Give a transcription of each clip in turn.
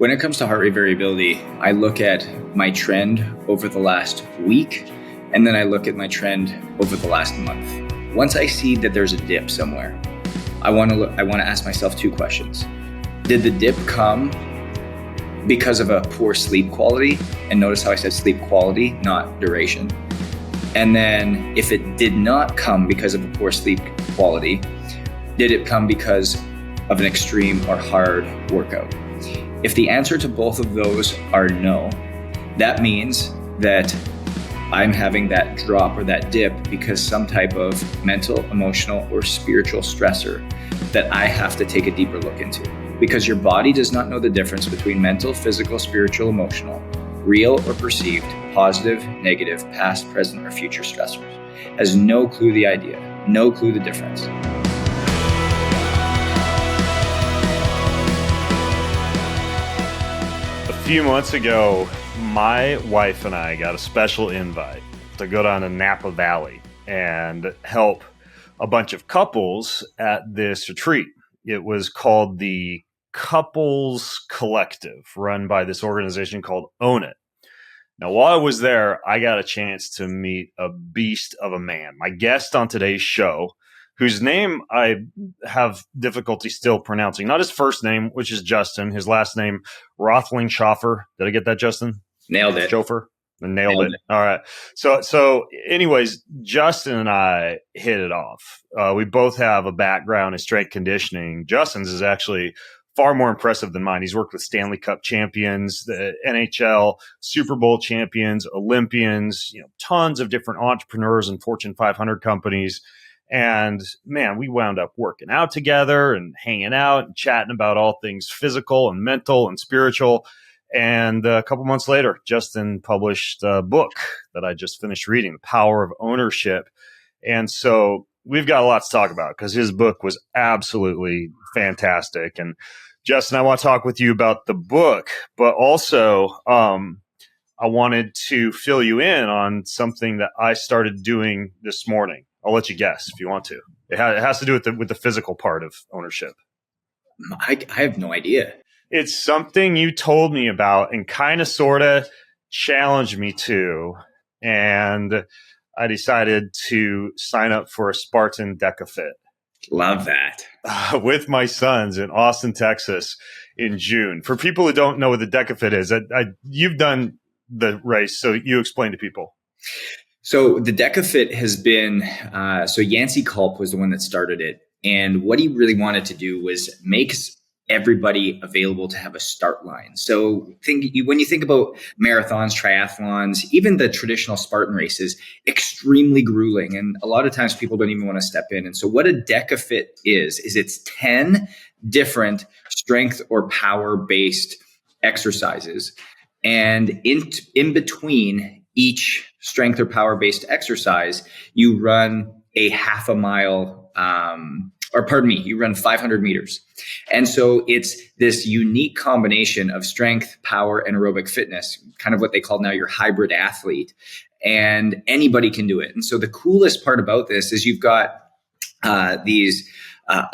When it comes to heart rate variability, I look at my trend over the last week, and then I look at my trend over the last month. Once I see that there's a dip somewhere, I want to ask myself two questions. Did the dip come because of a poor sleep quality? And notice how I said sleep quality, not duration. And then if it did not come because of a poor sleep quality, did it come because of an extreme or hard workout? If the answer to both of those are no, that means that I'm having that drop or that dip because some type of mental, emotional, or spiritual stressor that I have to take a deeper look into. Because your body does not know the difference between mental, physical, spiritual, emotional, real or perceived, positive, negative, past, present, or future stressors. Has no clue the idea, no clue the difference. A few months ago, my wife and I got a special invite to go down to Napa Valley and help a bunch of couples at this retreat. It was called the Couples Collective, run by this organization called Own It. Now, while I was there, I got a chance to meet a beast of a man. My guest on today's show, whose name I have difficulty still pronouncing. Not his first name, which is Justin. His last name, Roethlingshoefer. Did I get that, Justin? Nailed it. Chauffeur? Nailed it. All right. So anyways, Justin and I hit it off. We both have a background in strength conditioning. Justin's is actually far more impressive than mine. He's worked with Stanley Cup champions, the NHL, Super Bowl champions, Olympians, tons of different entrepreneurs and Fortune 500 companies. And man, we wound up working out together and hanging out and chatting about all things physical and mental and spiritual. And a couple months later, Justin published a book that I just finished reading, The Power of Ownership. And so we've got a lot to talk about because his book was absolutely fantastic. And Justin, I want to talk with you about the book, but also I wanted to fill you in on something that I started doing this morning. I'll let you guess if you want to. It has to do with the physical part of ownership. I have no idea. It's something you told me about and kind of sort of challenged me to. And I decided to sign up for a Spartan DEKA FIT. Love that. With my sons in Austin, Texas in June. For people who don't know what the DEKA FIT is, you've done the race, so you explain to people. So the DEKA FIT has been, Yancey Culp was the one that started it. And what he really wanted to do was make everybody available to have a start line. So when you think about marathons, triathlons, even the traditional Spartan races, extremely grueling. And a lot of times people don't even want to step in. And so what a DEKA FIT is it's 10 different strength or power-based exercises. And in between each strength or power-based exercise, you run a half a mile, you run 500 meters. And so it's this unique combination of strength, power, and aerobic fitness, kind of what they call now your hybrid athlete. And anybody can do it. And so the coolest part about this is you've got these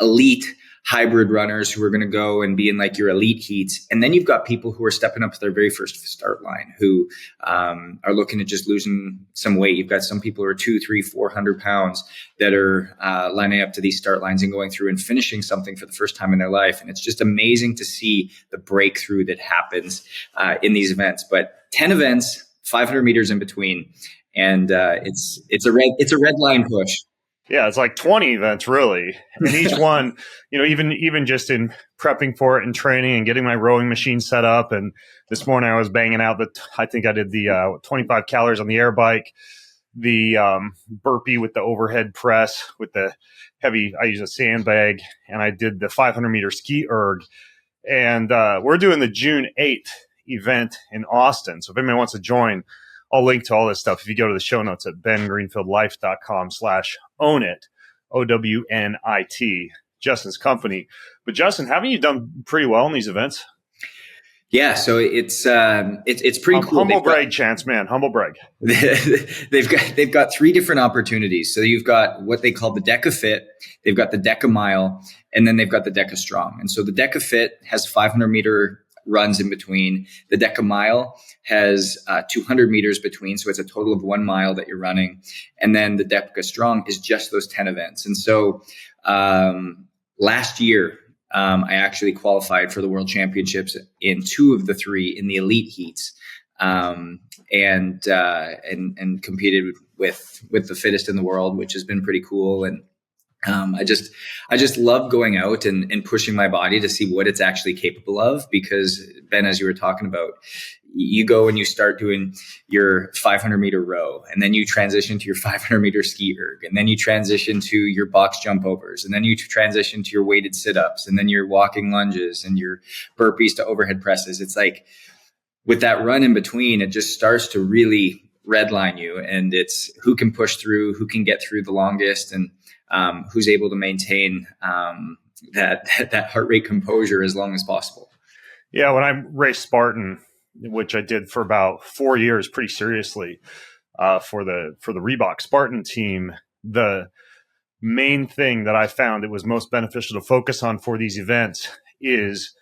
elite hybrid runners who are going to go and be in like your elite heats. And then you've got people who are stepping up to their very first start line who are looking at just losing some weight. You've got some people who are 200, 300, 400 pounds that are lining up to these start lines and going through and finishing something for the first time in their life. And it's just amazing to see the breakthrough that happens in these events. But 10 events, 500 meters in between. And it's a red line push. Yeah, it's like 20 events, really. And each one, even just in prepping for it and training and getting my rowing machine set up. And this morning I was banging out I think I did the 25 calories on the air bike, the burpee with the overhead press with the heavy, I use a sandbag, and I did the 500 meter ski erg. And we're doing the June 8th event in Austin. So if anyone wants to join, I'll link to all this stuff if you go to the show notes at bengreenfieldlife.com/ownit, OWNIT, Justin's company. But Justin, haven't you done pretty well in these events? Yeah, so it's pretty cool. Humble brag, Chance, man. Humble brag. They've got three different opportunities. So you've got what they call the DEKA FIT, they've got the DEKA Mile, and then they've got the DEKA Strong. And so the DEKA FIT has 500 meter runs in between. The DEKA mile has 200 meters between. So it's a total of 1 mile that you're running. And then the DEKA strong is just those 10 events. And so last year, I actually qualified for the World Championships in 2 of the 3 in the elite heats, and competed with the fittest in the world, which has been pretty cool. And I just love going out and pushing my body to see what it's actually capable of, because Ben, as you were talking about, you go and you start doing your 500 meter row, and then you transition to your 500 meter ski erg, and then you transition to your box jump overs, and then you transition to your weighted sit-ups, and then your walking lunges and your burpees to overhead presses. It's like with that run in between, it just starts to really redline you, and it's who can push through, who can get through the longest, and who's able to maintain that heart rate composure as long as possible. Yeah, when I raced Spartan, which I did for about 4 years pretty seriously for the Reebok Spartan team, the main thing that I found it was most beneficial to focus on for these events is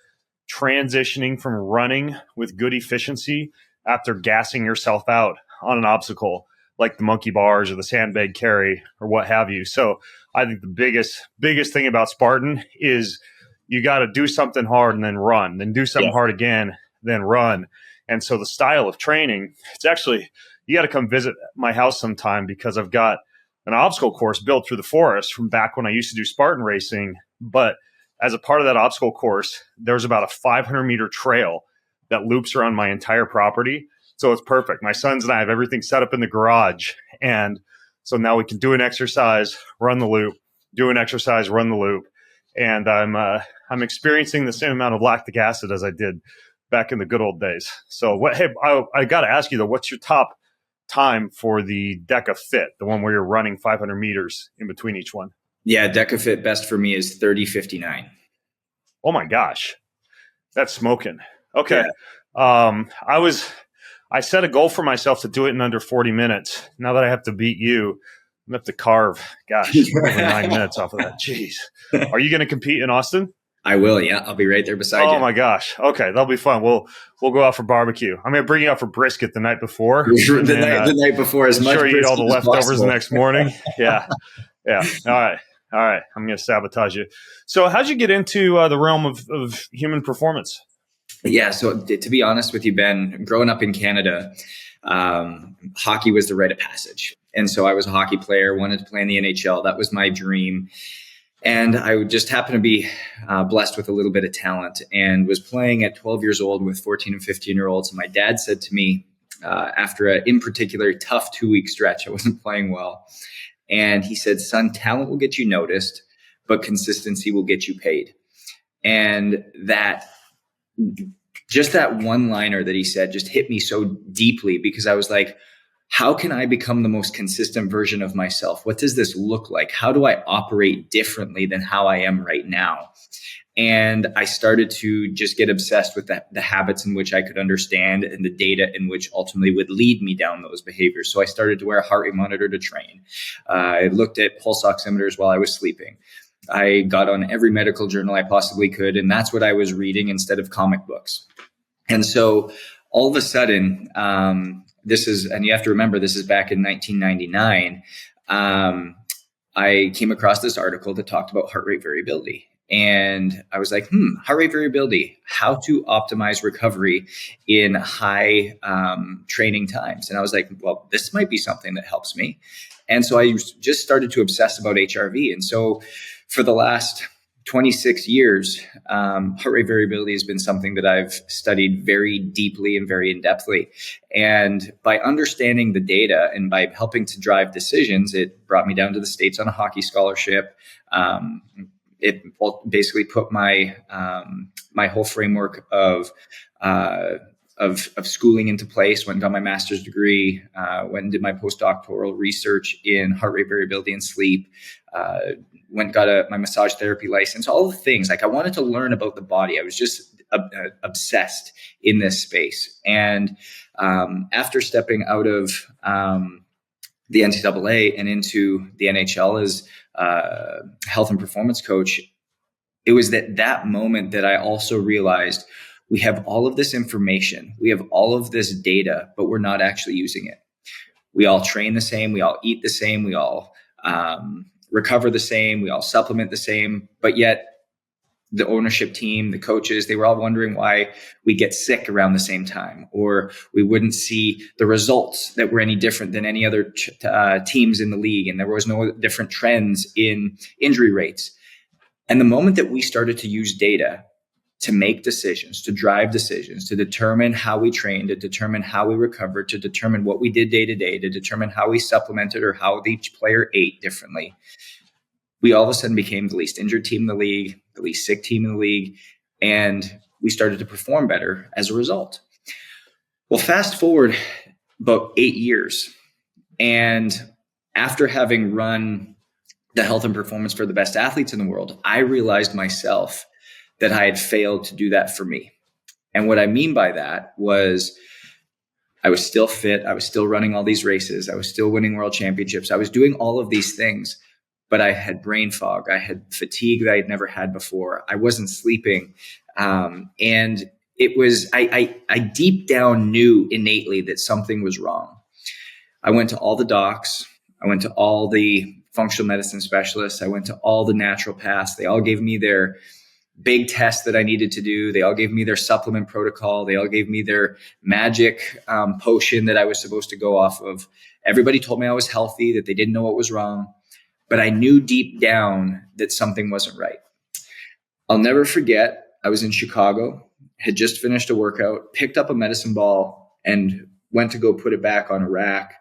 transitioning from running with good efficiency after gassing yourself out on an obstacle like the monkey bars or the sandbag carry or what have you. So I think the biggest thing about Spartan is you got to do something hard and then run, then do something hard again, then run. And so the style of training, it's actually, you got to come visit my house sometime, because I've got an obstacle course built through the forest from back when I used to do Spartan racing. But as a part of that obstacle course, there's about a 500 meter trail that loops around my entire property. So it's perfect. My sons and I have everything set up in the garage. And so now we can do an exercise, run the loop, do an exercise, run the loop. And I'm experiencing the same amount of lactic acid as I did back in the good old days. So I got to ask you though, what's your top time for the DEKA FIT, the one where you're running 500 meters in between each one? Yeah, DEKA FIT best for me is 30:59. Oh my gosh, that's smoking. Okay. Yeah. I set a goal for myself to do it in under 40 minutes. Now that I have to beat you, I'm going to have to carve, over 9 minutes off of that. Jeez. Are you going to compete in Austin? I will, yeah. I'll be right there beside you. Oh my gosh. Okay, that'll be fun. We'll go out for barbecue. I'm going to bring you out for brisket the night before. the night before, as much. Sure, you eat all the leftovers the next morning. Yeah. All right. I'm going to sabotage you. So, how'd you get into the realm of human performance? Yeah. So, to be honest with you, Ben, growing up in Canada, hockey was the rite of passage, and so I was a hockey player. Wanted to play in the NHL. That was my dream. And I just happened to be blessed with a little bit of talent, and was playing at 12 years old with 14 and 15-year-olds. And my dad said to me, after an in particular tough 2-week stretch, I wasn't playing well. And he said, son, talent will get you noticed, but consistency will get you paid. And that one-liner that he said just hit me so deeply, because I was like, how can I become the most consistent version of myself? What does this look like? How do I operate differently than how I am right now? And I started to just get obsessed with the habits in which I could understand, and the data in which ultimately would lead me down those behaviors. So I started to wear a heart rate monitor to train. I looked at pulse oximeters while I was sleeping. I got on every medical journal I possibly could, and that's what I was reading instead of comic books. And so all of a sudden, and you have to remember, this is back in 1999. I came across this article that talked about heart rate variability. And I was like, heart rate variability, how to optimize recovery in high training times. And I was like, well, this might be something that helps me. And so I just started to obsess about HRV. And so for the last 26 years, heart rate variability has been something that I've studied very deeply and very in-depthly. And by understanding the data and by helping to drive decisions, it brought me down to the States on a hockey scholarship. It basically put my whole framework of schooling into place. Went and got my master's degree. Went and did my postdoctoral research in heart rate variability and sleep. Went and got my massage therapy license. All the things, like I wanted to learn about the body. I was just obsessed in this space. And after stepping out of the NCAA and into the NHL as health and performance coach, it was that moment that I also realized We have all of this information. We have all of this data, but we're not actually using it. We all train the same. We all eat the same. We all recover the same. We all supplement the same. But yet the ownership team, the coaches, they were all wondering why we get sick around the same time, or we wouldn't see the results that were any different than any other teams in the league. And there was no different trends in injury rates. And the moment that we started to use data to make decisions, to drive decisions, to determine how we trained, to determine how we recovered, to determine what we did day to day, to determine how we supplemented or how each player ate differently, we all of a sudden became the least injured team in the league, the least sick team in the league, and we started to perform better as a result. Well, fast forward about 8 years, and after having run the health and performance for the best athletes in the world, I realized myself that I had failed to do that for me. And what I mean by that was I was still fit. I was still running all these races. I was still winning world championships. I was doing all of these things, but I had brain fog. I had fatigue that I had never had before. I wasn't sleeping. And it was, I deep down knew innately that something was wrong. I went to all the docs. I went to all the functional medicine specialists. I went to all the naturopaths. They all gave me their big tests that I needed to do. They all gave me their supplement protocol. They all gave me their magic potion that I was supposed to go off of. Everybody told me I was healthy, that they didn't know what was wrong, but I knew deep down that something wasn't right. I'll never forget, I was in Chicago, had just finished a workout, picked up a medicine ball and went to go put it back on a rack.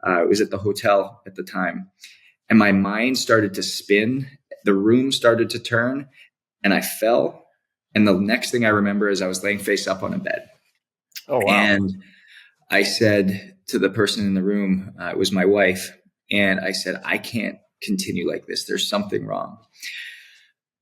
It was at the hotel at the time. And my mind started to spin. The room started to turn. And I fell. And the next thing I remember is I was laying face up on a bed. Oh, wow. And I said to the person in the room, it was my wife, and I said, I can't continue like this. There's something wrong.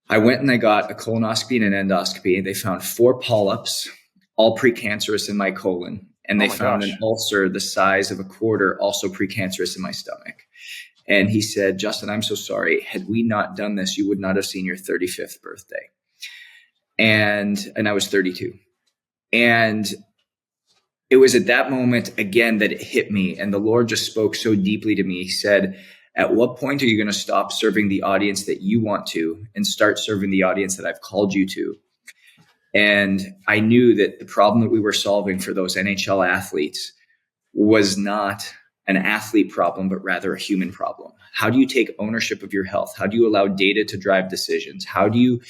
I went and I got a colonoscopy and an endoscopy. They found 4 polyps, all precancerous in my colon. And they found an ulcer the size of a quarter, also precancerous in my stomach. And he said, Justin, I'm so sorry. Had we not done this, you would not have seen your 35th birthday. And I was 32. And it was at that moment, again, that it hit me. And the Lord just spoke so deeply to me. He said, at what point are you going to stop serving the audience that you want to and start serving the audience that I've called you to? And I knew that the problem that we were solving for those NHL athletes was not an athlete problem, but rather a human problem. How do you take ownership of your health? How do you allow data to drive decisions? How do you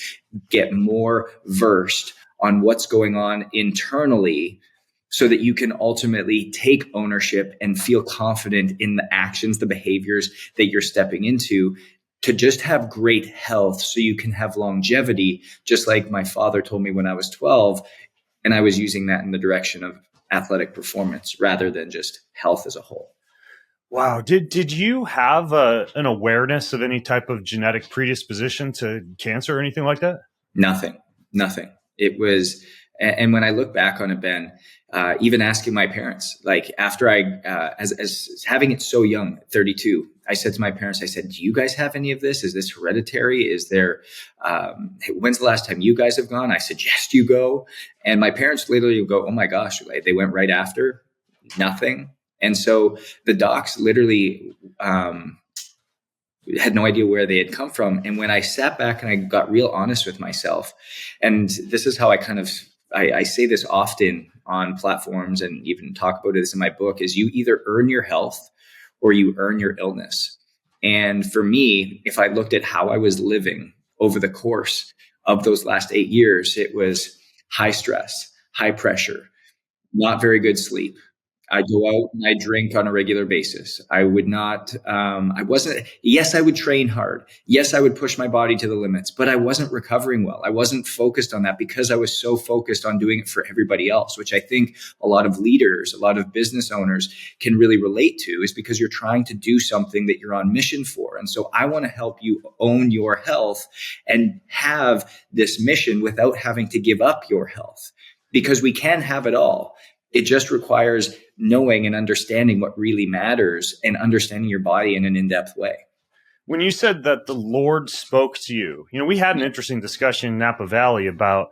get more versed on what's going on internally so that you can ultimately take ownership and feel confident in the actions, the behaviors that you're stepping into to just have great health so you can have longevity, just like my father told me when I was 12, and I was using that in the direction of athletic performance rather than just health as a whole. Wow. Did you have an awareness of any type of genetic predisposition to cancer or anything like that? Nothing. It was, and when I look back on it, Ben, even asking my parents, like after as having it so young, 32, I said to my parents, I said, do you guys have any of this? Is this hereditary? Is there, when's the last time you guys have gone? I suggest you go. And my parents literally would go, oh my gosh, they went right after, nothing. And so the docs literally had no idea where they had come from. And when I sat back and I got real honest with myself, and this is how I say this often on platforms and even talk about this in my book, is you either earn your health or you earn your illness. And for me, if I looked at how I was living over the course of those last 8 years, it was high stress, high pressure, not very good sleep. I go out and I drink on a regular basis. I would not, yes, I would train hard. Yes, I would push my body to the limits, but I wasn't recovering well. I wasn't focused on that because I was so focused on doing it for everybody else, which I think a lot of leaders, a lot of business owners can really relate to, is because you're trying to do something that you're on mission for. And so I want to help you own your health and have this mission without having to give up your health, because we can have it all. It just requires knowing and understanding what really matters and understanding your body in an in-depth way. When you said that the Lord spoke to you, we had an interesting discussion in Napa Valley about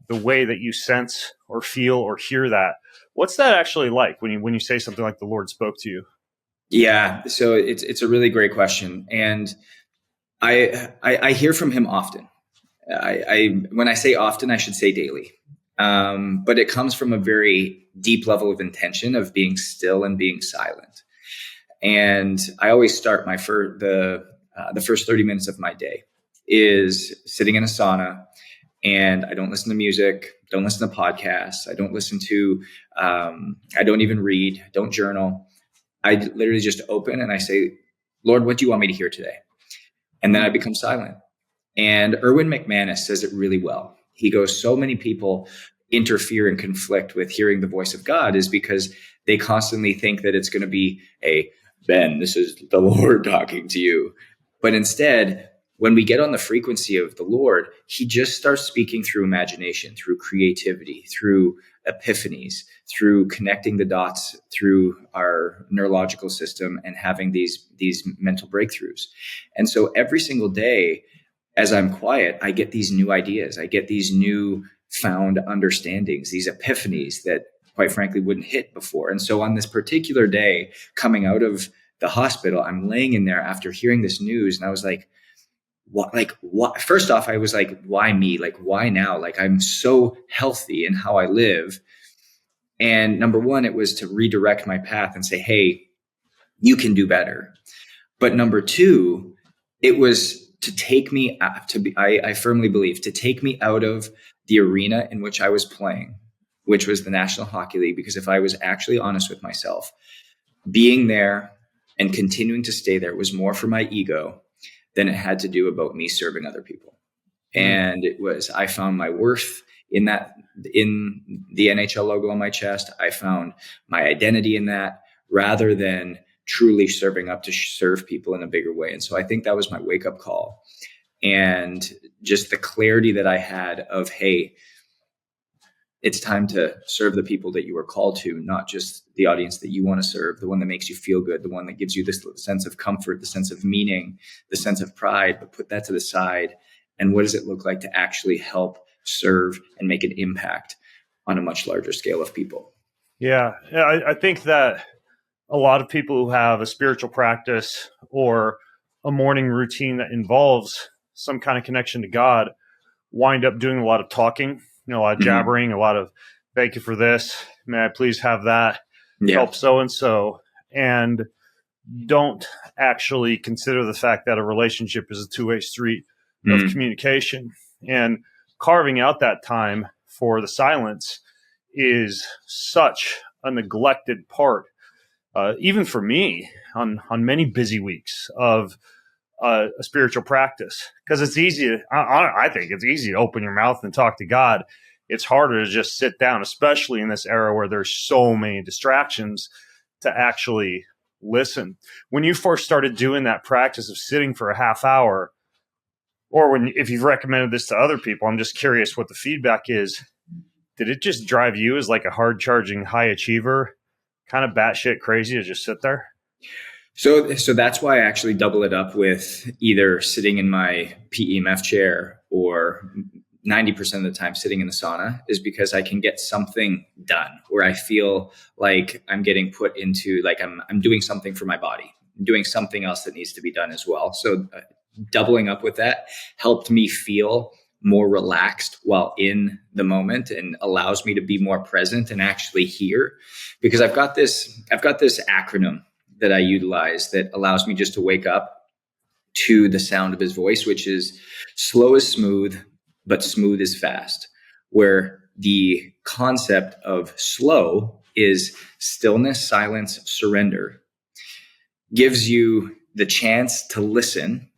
the way that you sense or feel or hear that. What's that actually like when you say something like the Lord spoke to you? Yeah. So it's a really great question. And I hear from him often. When I say often, I should say daily. But it comes from a very deep level of intention of being still and being silent. And I always start the first 30 minutes of my day is sitting in a sauna, and I don't listen to music, don't listen to podcasts, I don't even read, don't journal. I literally just open and I say, Lord, what do you want me to hear today? And then I become silent. And Erwin McManus says it really well. He goes, so many people interfere and conflict with hearing the voice of God is because they constantly think that it's going to be Ben, this is the Lord talking to you. But instead, when we get on the frequency of the Lord, he just starts speaking through imagination, through creativity, through epiphanies, through connecting the dots through our neurological system and having these mental breakthroughs. And so every single day, as I'm quiet, I get these new ideas. I get these new found understandings, these epiphanies that quite frankly wouldn't hit before. And so on this particular day, coming out of the hospital, I'm laying in there after hearing this news. And I was like, what? First off, I was like, why me? Like, why now? Like, I'm so healthy in how I live. And number one, it was to redirect my path and say, hey, you can do better. But number two, it was to take me I firmly believe to take me out of the arena in which I was playing, which was the National Hockey League. Because if I was actually honest with myself, being there and continuing to stay there was more for my ego than it had to do about me serving other people. And I found my worth in the NHL logo on my chest. I found my identity in that rather than truly serving up to serve people in a bigger way. And so I think that was my wake up call. And just the clarity that I had of, hey, it's time to serve the people that you were called to, not just the audience that you want to serve, the one that makes you feel good, the one that gives you this sense of comfort, the sense of meaning, the sense of pride, but put that to the side. And what does it look like to actually help serve and make an impact on a much larger scale of people? Yeah, I think that a lot of people who have a spiritual practice or a morning routine that involves some kind of connection to God wind up doing a lot of talking, a lot of jabbering, a lot of thank you for this. May I please have that? Help so-and-so. And don't actually consider the fact that a relationship is a two-way street of communication. And carving out that time for the silence is such a neglected part, even for me on many busy weeks of a spiritual practice, because it's easy. I think it's easy to open your mouth and talk to God. It's harder to just sit down, especially in this era where there's so many distractions, to actually listen. When you first started doing that practice of sitting for a half hour, or if you've recommended this to other people, I'm just curious what the feedback is. Did it just drive you as like a hard charging high achiever, kind of batshit crazy to just sit there? So that's why I actually double it up with either sitting in my PEMF chair or 90% of the time sitting in the sauna, is because I can get something done where I feel like I'm getting put into, like I'm doing something for my body, doing something else that needs to be done as well. So doubling up with that helped me feel more relaxed while in the moment and allows me to be more present and actually hear, because I've got this acronym that I utilize that allows me just to wake up to the sound of his voice, which is slow is smooth, but smooth is fast, where the concept of slow is stillness, silence, surrender, gives you the chance to listen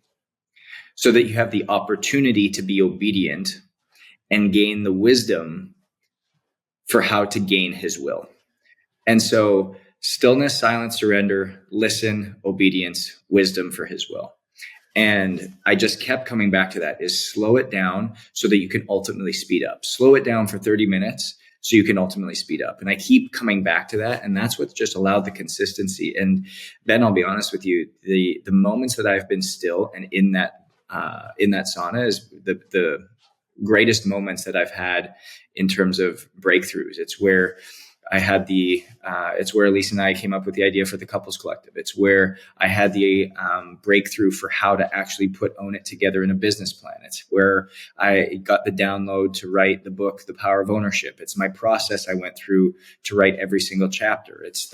so that you have the opportunity to be obedient and gain the wisdom for how to gain his will. And so stillness, silence, surrender, listen, obedience, wisdom for his will. And I just kept coming back to that, is slow it down so that you can ultimately speed up. Slow it down for 30 minutes so you can ultimately speed up. And I keep coming back to that. And that's what just allowed the consistency. And Ben, I'll be honest with you, the moments that I've been still and in that sauna is the greatest moments that I've had in terms of breakthroughs. It's where I had it's where Elise and I came up with the idea for the Couples Collective. It's where I had the breakthrough for how to actually Own It together in a business plan. It's where I got the download to write the book, The Power of Ownership. It's my process I went through to write every single chapter. It's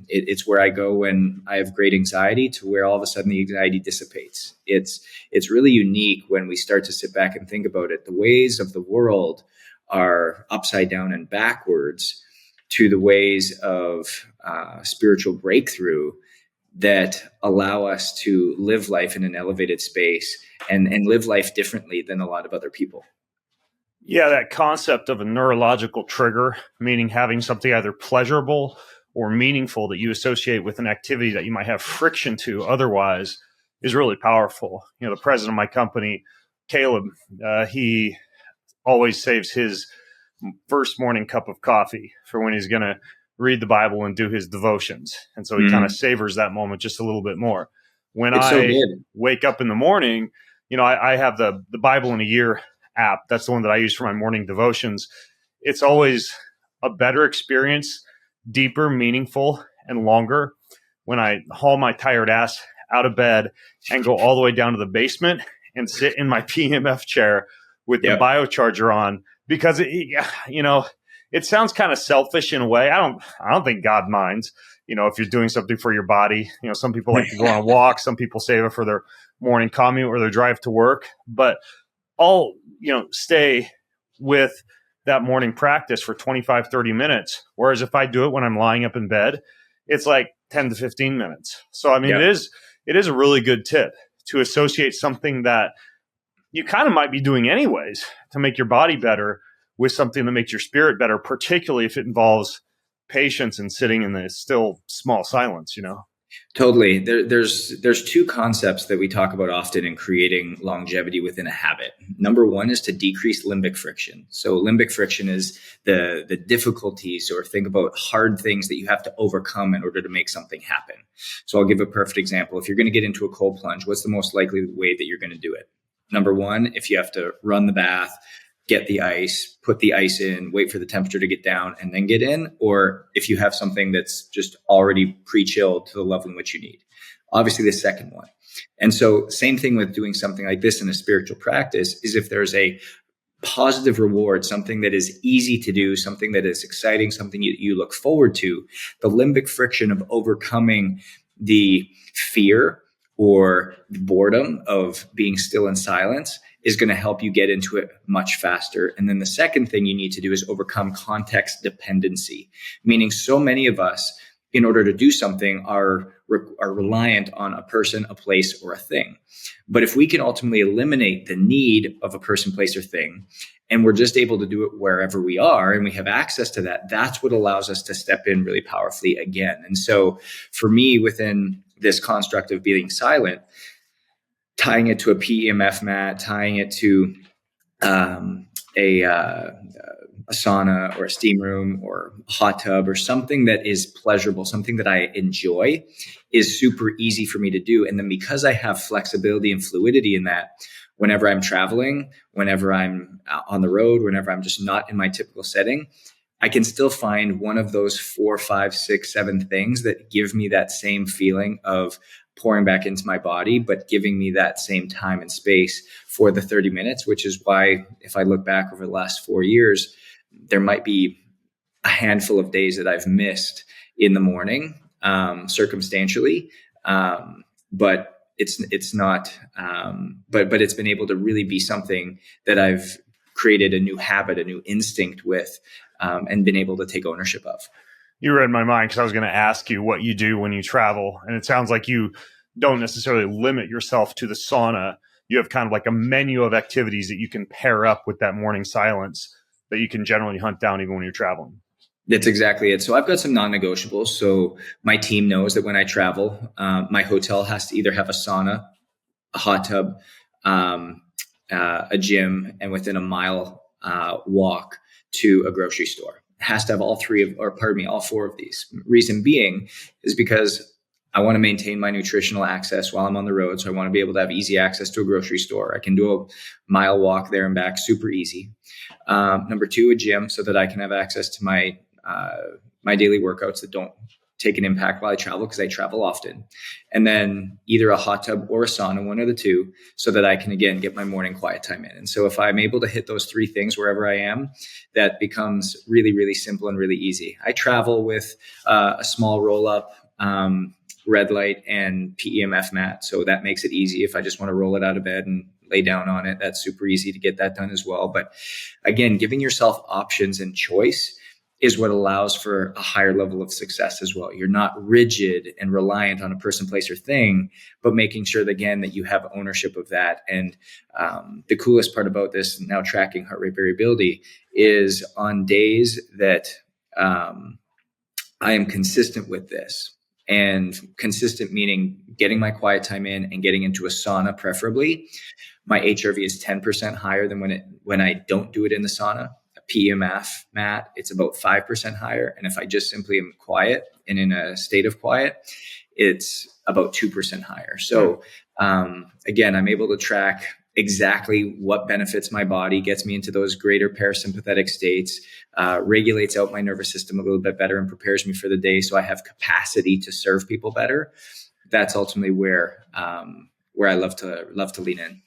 it's where I go when I have great anxiety to where all of a sudden the anxiety dissipates. It's really unique when we start to sit back and think about it. The ways of the world are upside down and backwards to the ways of spiritual breakthrough that allow us to live life in an elevated space and live life differently than a lot of other people. Yeah, that concept of a neurological trigger, meaning having something either pleasurable or meaningful that you associate with an activity that you might have friction to otherwise, is really powerful. The president of my company, Caleb, he always saves his first morning cup of coffee for when he's going to read the Bible and do his devotions. And so he kind of savors that moment just a little bit more. When I wake up in the morning, I have the Bible in a Year app. That's the one that I use for my morning devotions. It's always a better experience, deeper, meaningful, and longer when I haul my tired ass out of bed and go all the way down to the basement and sit in my PMF chair with the biocharger on, because it sounds kind of selfish in a way. I don't think God minds, if you're doing something for your body. Some people like to go on a walk, some people save it for their morning commute or their drive to work, but I'll, stay with that morning practice for 25, 30 minutes. Whereas if I do it when I'm lying up in bed, it's like 10 to 15 minutes. So, it is a really good tip to associate something that you kind of might be doing anyways to make your body better with something that makes your spirit better, particularly if it involves patience and sitting in the still small silence, Totally. There's two concepts that we talk about often in creating longevity within a habit. Number one is to decrease limbic friction. So limbic friction is the difficulties, or think about hard things that you have to overcome in order to make something happen. So I'll give a perfect example. If you're going to get into a cold plunge, what's the most likely way that you're going to do it? Number one, if you have to run the bath, get the ice, put the ice in, wait for the temperature to get down, and then get in, or if you have something that's just already pre-chilled to the level in which you need. Obviously, the second one. And so same thing with doing something like this in a spiritual practice is if there's a positive reward, something that is easy to do, something that is exciting, something you look forward to, the limbic friction of overcoming the fear or the boredom of being still in silence is going to help you get into it much faster. And then the second thing you need to do is overcome context dependency, meaning so many of us, in order to do something, are reliant on a person, a place, or a thing. But if we can ultimately eliminate the need of a person, place, or thing, and we're just able to do it wherever we are and we have access to that, that's what allows us to step in really powerfully again. And so for me, within this construct of being silent, tying it to a PEMF mat, tying it to a sauna or a steam room or a hot tub or something that is pleasurable, something that I enjoy, is super easy for me to do. And then because I have flexibility and fluidity in that, whenever I'm traveling, whenever I'm on the road, whenever I'm just not in my typical setting, I can still find one of those 4, 5, 6, 7 things that give me that same feeling of pouring back into my body, but giving me that same time and space for the 30 minutes, which is why if I look back over the last 4 years, there might be a handful of days that I've missed in the morning, circumstantially. But it's not, but it's been able to really be something that I've created a new habit, a new instinct with, and been able to take ownership of. You read my mind because I was going to ask you what you do when you travel. And it sounds like you don't necessarily limit yourself to the sauna. You have kind of like a menu of activities that you can pair up with that morning silence that you can generally hunt down even when you're traveling. That's exactly it. So I've got some non-negotiables. So my team knows that when I travel, my hotel has to either have a sauna, a hot tub, a gym, and within a mile walk to a grocery store. It has to have all 4 of these. Reason being is because I want to maintain my nutritional access while I'm on the road. So I want to be able to have easy access to a grocery store. I can do a mile walk there and back, super easy. Number two, a gym, so that I can have access to my daily workouts that don't take an impact while I travel, because I travel often. And then either a hot tub or a sauna, one of the two, so that I can, again, get my morning quiet time in. And so if I'm able to hit those three things wherever I am, that becomes really, really simple and really easy. I travel with a small roll up, red light and PEMF mat. So that makes it easy. If I just want to roll it out of bed and lay down on it, that's super easy to get that done as well. But again, giving yourself options and choice is what allows for a higher level of success as well. You're not rigid and reliant on a person, place, or thing, but making sure that, again, that you have ownership of that. And the coolest part about this, now tracking heart rate variability, is on days that I am consistent with this. And consistent meaning getting my quiet time in and getting into a sauna, preferably. My HRV is 10% higher than when I don't do it in the sauna. PEMF mat, it's about 5% higher. And if I just simply am quiet and in a state of quiet, it's about 2% higher. So again, I'm able to track exactly what benefits my body, gets me into those greater parasympathetic states, regulates out my nervous system a little bit better, and prepares me for the day so I have capacity to serve people better. That's ultimately where I love to lean in.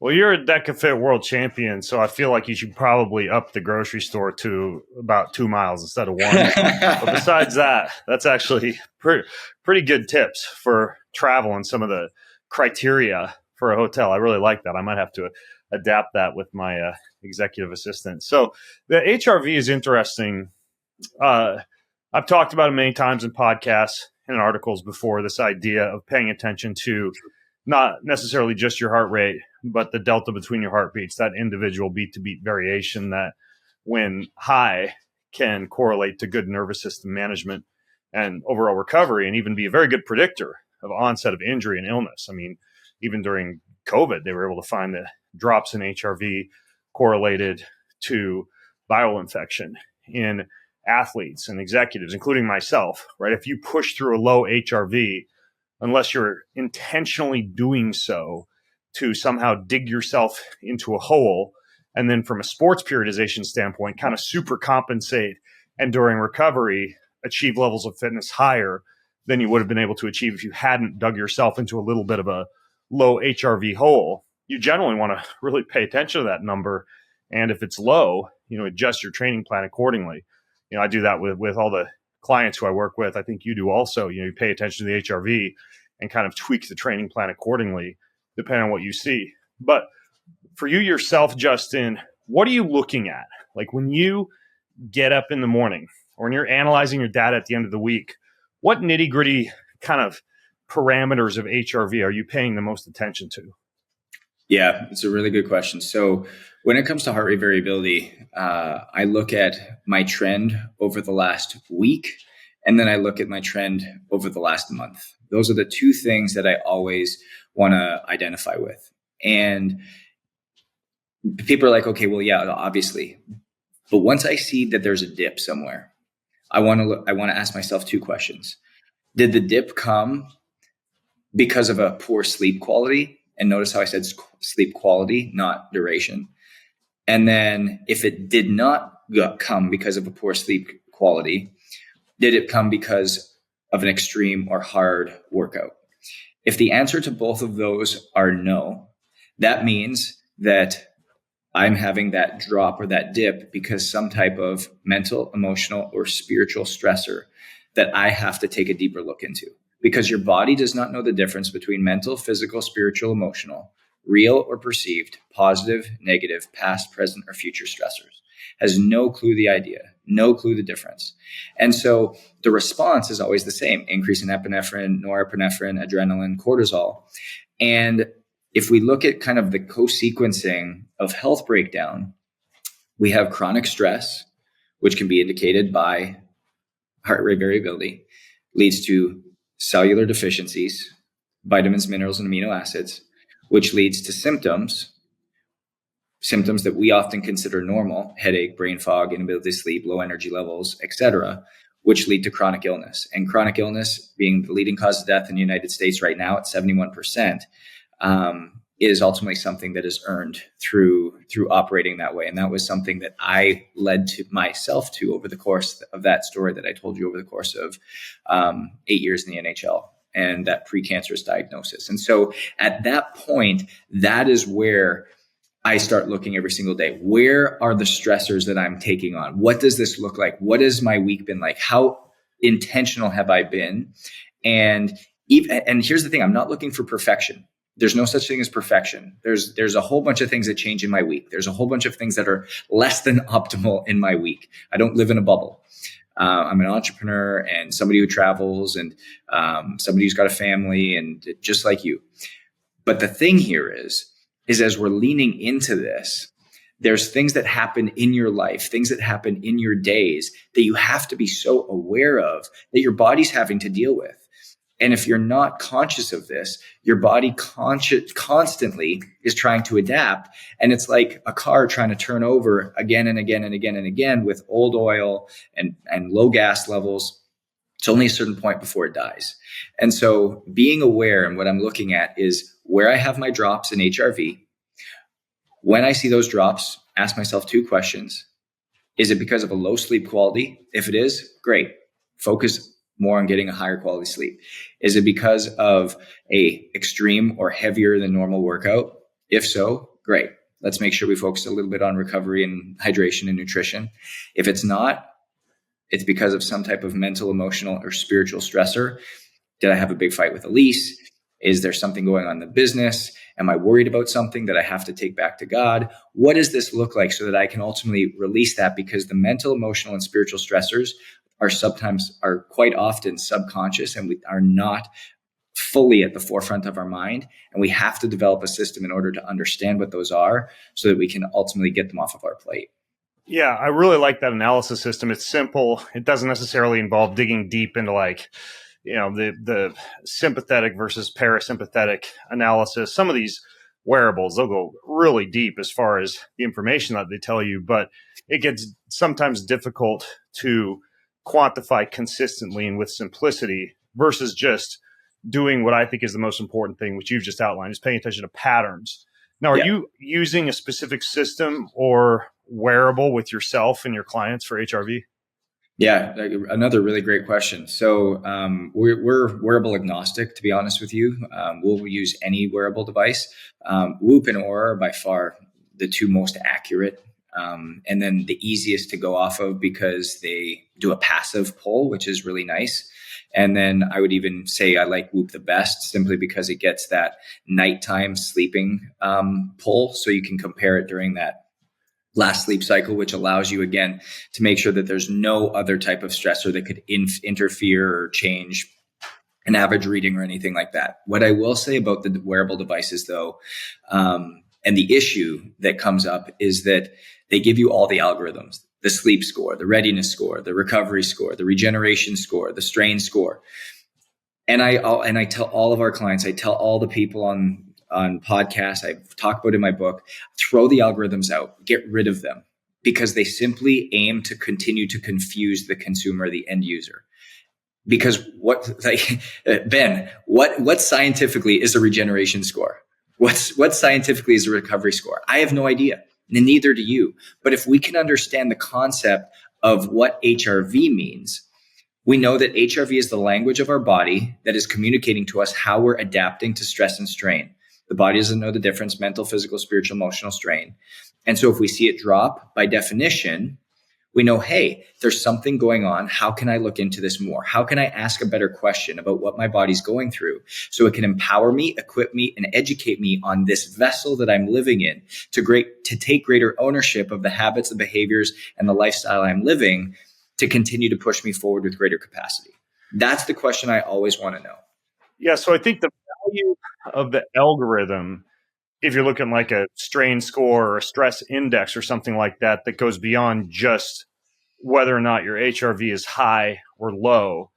Well, you're a DEKA FIT world champion, so I feel like you should probably up the grocery store to about 2 miles instead of 1. But besides that, that's actually pretty good tips for travel and some of the criteria for a hotel. I really like that. I might have to adapt that with my executive assistant. So the HRV is interesting. I've talked about it many times in podcasts and in articles before, this idea of paying attention to not necessarily just your heart rate, but the delta between your heartbeats, that individual beat-to-beat variation that, when high, can correlate to good nervous system management and overall recovery, and even be a very good predictor of onset of injury and illness. I mean, even during COVID, they were able to find that drops in HRV correlated to viral infection in athletes and executives, including myself, right? If you push through a low HRV, unless you're intentionally doing so to somehow dig yourself into a hole, and then from a sports periodization standpoint, kind of super compensate, and during recovery, achieve levels of fitness higher than you would have been able to achieve if you hadn't dug yourself into a little bit of a low HRV hole, you generally want to really pay attention to that number. And if it's low, adjust your training plan accordingly. I do that with all the clients who I work with. I think you do also. You pay attention to the HRV and kind of tweak the training plan accordingly, depending on what you see. But for you yourself, Justin, what are you looking at? Like when you get up in the morning or when you're analyzing your data at the end of the week, what nitty-gritty kind of parameters of HRV are you paying the most attention to? Yeah, it's a really good question. So when it comes to heart rate variability, I look at my trend over the last week, and then I look at my trend over the last month. Those are the two things that I always want to identify with. And people are like, okay, well, yeah, obviously. But once I see that there's a dip somewhere, I want to ask myself two questions. Did the dip come because of a poor sleep quality? And notice how I said sleep quality, not duration. And then if it did not come because of a poor sleep quality, did it come because of an extreme or hard workout? If the answer to both of those are no, that means that I'm having that drop or that dip because some type of mental, emotional, or spiritual stressor that I have to take a deeper look into. Because your body does not know the difference between mental, physical, spiritual, emotional, real or perceived, positive, negative, past, present, or future stressors. Has no clue the difference. And so the response is always the same: increase in epinephrine, norepinephrine, adrenaline, cortisol. And if we look at kind of the co-sequencing of health breakdown, we have chronic stress, which can be indicated by heart rate variability, leads to cellular deficiencies, vitamins, minerals, and amino acids, which leads to symptoms that we often consider normal: headache, brain fog, inability to sleep, low energy levels, etc., which lead to chronic illness. And chronic illness being the leading cause of death in the United States right now at 71%, is ultimately something that is earned through operating that way. And that was something that I led to myself to over the course of that story that I told you over the course of 8 years in the NHL and that precancerous diagnosis. And so at that point, that is where I start looking every single day. Where are the stressors that I'm taking on? What does this look like? What has my week been like? How intentional have I been? And here's the thing, I'm not looking for perfection. There's no such thing as perfection. There's a whole bunch of things that change in my week. There's a whole bunch of things that are less than optimal in my week. I don't live in a bubble. I'm an entrepreneur and somebody who travels and somebody who's got a family and just like you. But the thing here is as we're leaning into this, there's things that happen in your life, things that happen in your days that you have to be so aware of that your body's having to deal with. And if you're not conscious of this, your body constantly is trying to adapt. And it's like a car trying to turn over again and again and again and again with old oil and low gas levels. It's only a certain point before it dies. And so being aware, and what I'm looking at is where I have my drops in HRV. When I see those drops, ask myself two questions. Is it because of a low sleep quality? If it is, great. Focus more on getting a higher quality sleep. Is it because of a extreme or heavier than normal workout? If so, great. Let's make sure we focus a little bit on recovery and hydration and nutrition. If it's not, it's because of some type of mental, emotional, or spiritual stressor. Did I have a big fight with Elise? Is there something going on in the business? Am I worried about something that I have to take back to God? What does this look like so that I can ultimately release that? Because the mental, emotional, and spiritual stressors are quite often subconscious and we are not fully at the forefront of our mind. And we have to develop a system in order to understand what those are so that we can ultimately get them off of our plate. Yeah, I really like that analysis system. It's simple. It doesn't necessarily involve digging deep into the sympathetic versus parasympathetic analysis. Some of these wearables, they'll go really deep as far as the information that they tell you, but it gets sometimes difficult to quantify consistently and with simplicity versus just doing what I think is the most important thing, which you've just outlined, is paying attention to patterns. Now, are you using a specific system or wearable with yourself and your clients for HRV? Yeah, another really great question. So we're wearable agnostic, to be honest with you. We'll use any wearable device. Whoop and Oura are by far the two most accurate, and then the easiest to go off of because they do a passive pull, which is really nice. And then I would even say I like Whoop the best simply because it gets that nighttime sleeping pull. So you can compare it during that last sleep cycle, which allows you, again, to make sure that there's no other type of stressor that could interfere or change an average reading or anything like that. What I will say about the wearable devices, though, and the issue that comes up is that they give you all the algorithms, the sleep score, the readiness score, the recovery score, the regeneration score, the strain score. And I tell all of our clients, I tell all the people on podcasts, I've talked about in my book, throw the algorithms out, get rid of them, because they simply aim to continue to confuse the consumer, the end user. Because Ben, what scientifically is a regeneration score? What scientifically is a recovery score? I have no idea, and neither do you. But if we can understand the concept of what HRV means, we know that HRV is the language of our body that is communicating to us how we're adapting to stress and strain. The body doesn't know the difference, mental, physical, spiritual, emotional strain. And so if we see it drop, by definition, we know, hey, there's something going on. How can I look into this more? How can I ask a better question about what my body's going through so it can empower me, equip me, and educate me on this vessel that I'm living in to take greater ownership of the habits, the behaviors, and the lifestyle I'm living to continue to push me forward with greater capacity? That's the question I always want to know. Yeah, so I think the value of the algorithm, if you're looking like a strain score or a stress index or something like that, that goes beyond just whether or not your HRV is high or low,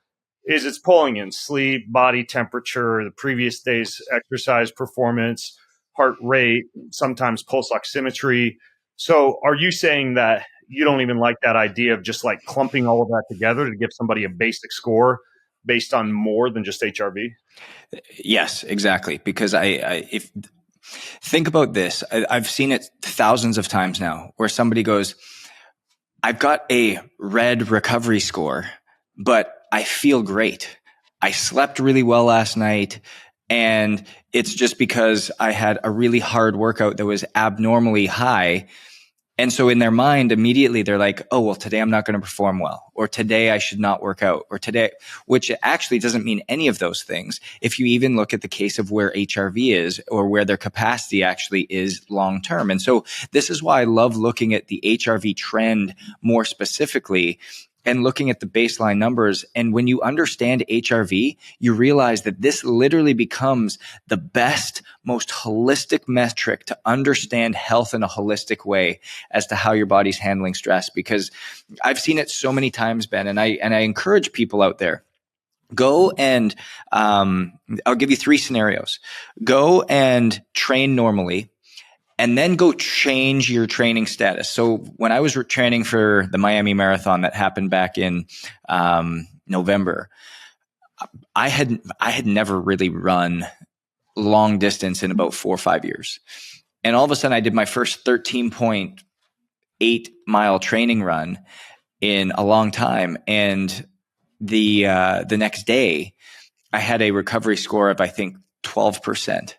is it's pulling in sleep, body temperature, the previous day's exercise performance, heart rate, sometimes pulse oximetry. So are you saying that you don't even like that idea of just like clumping all of that together to give somebody a basic score based on more than just HRV? Yes, exactly. Because if think about this, I've seen it thousands of times now where somebody goes, I've got a red recovery score, but I feel great. I slept really well last night. And it's just because I had a really hard workout that was abnormally high. And so in their mind, immediately they're like, oh, well, today I'm not going to perform well, or today I should not work out, or today, which actually doesn't mean any of those things. If you even look at the case of where HRV is or where their capacity actually is long term. And so this is why I love looking at the HRV trend more specifically and looking at the baseline numbers. And when you understand HRV, you realize that this literally becomes the best, most holistic metric to understand health in a holistic way as to how your body's handling stress. Because I've seen it so many times, Ben, and I encourage people out there. Go and I'll give you 3 scenarios. Go and train normally, and then go change your training status. So when I was training for the Miami Marathon that happened back in November, I had never really run long distance in about 4 or 5 years. And all of a sudden I did my first 13.8 mile training run in a long time. And the next day I had a recovery score of, I think, 12%.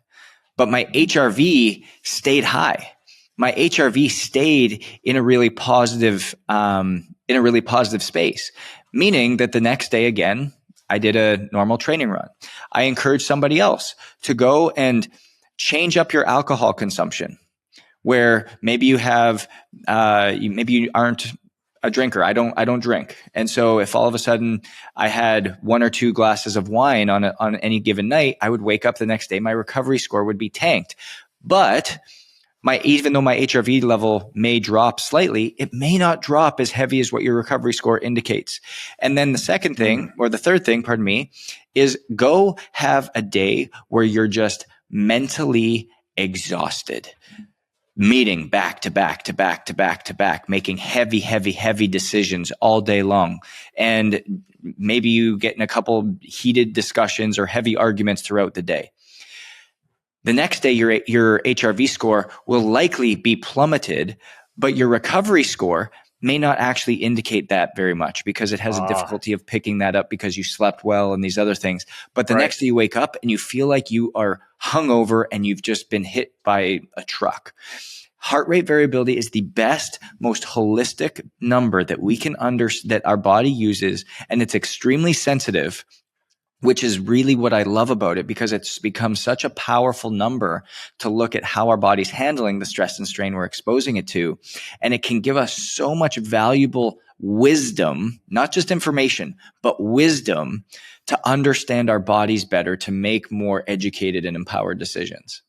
But my HRV stayed high. My HRV stayed in a really positive space, meaning that the next day again, I did a normal training run. I encourage somebody else to go and change up your alcohol consumption, where maybe you have, maybe you aren't a drinker. I don't drink. And so if all of a sudden I had 1 or 2 glasses of wine on any given night, I would wake up the next day, my recovery score would be tanked. But even though my HRV level may drop slightly, it may not drop as heavy as what your recovery score indicates. And then the second thing, or the third thing, pardon me, is go have a day where you're just mentally exhausted. Meeting back to back to back to back to back, making heavy decisions all day long. And maybe you get in a couple heated discussions or heavy arguments throughout the day. The next day, your HRV score will likely be plummeted, but your recovery score may not actually indicate that very much because it has a difficulty of picking that up because you slept well and these other things. But the next day you wake up and you feel like you are hungover and you've just been hit by a truck. Heart rate variability is the best, most holistic number that we can that our body uses, and it's extremely sensitive, which is really what I love about it, because it's become such a powerful number to look at how our body's handling the stress and strain we're exposing it to. And it can give us so much valuable wisdom, not just information, but wisdom to understand our bodies better, to make more educated and empowered decisions.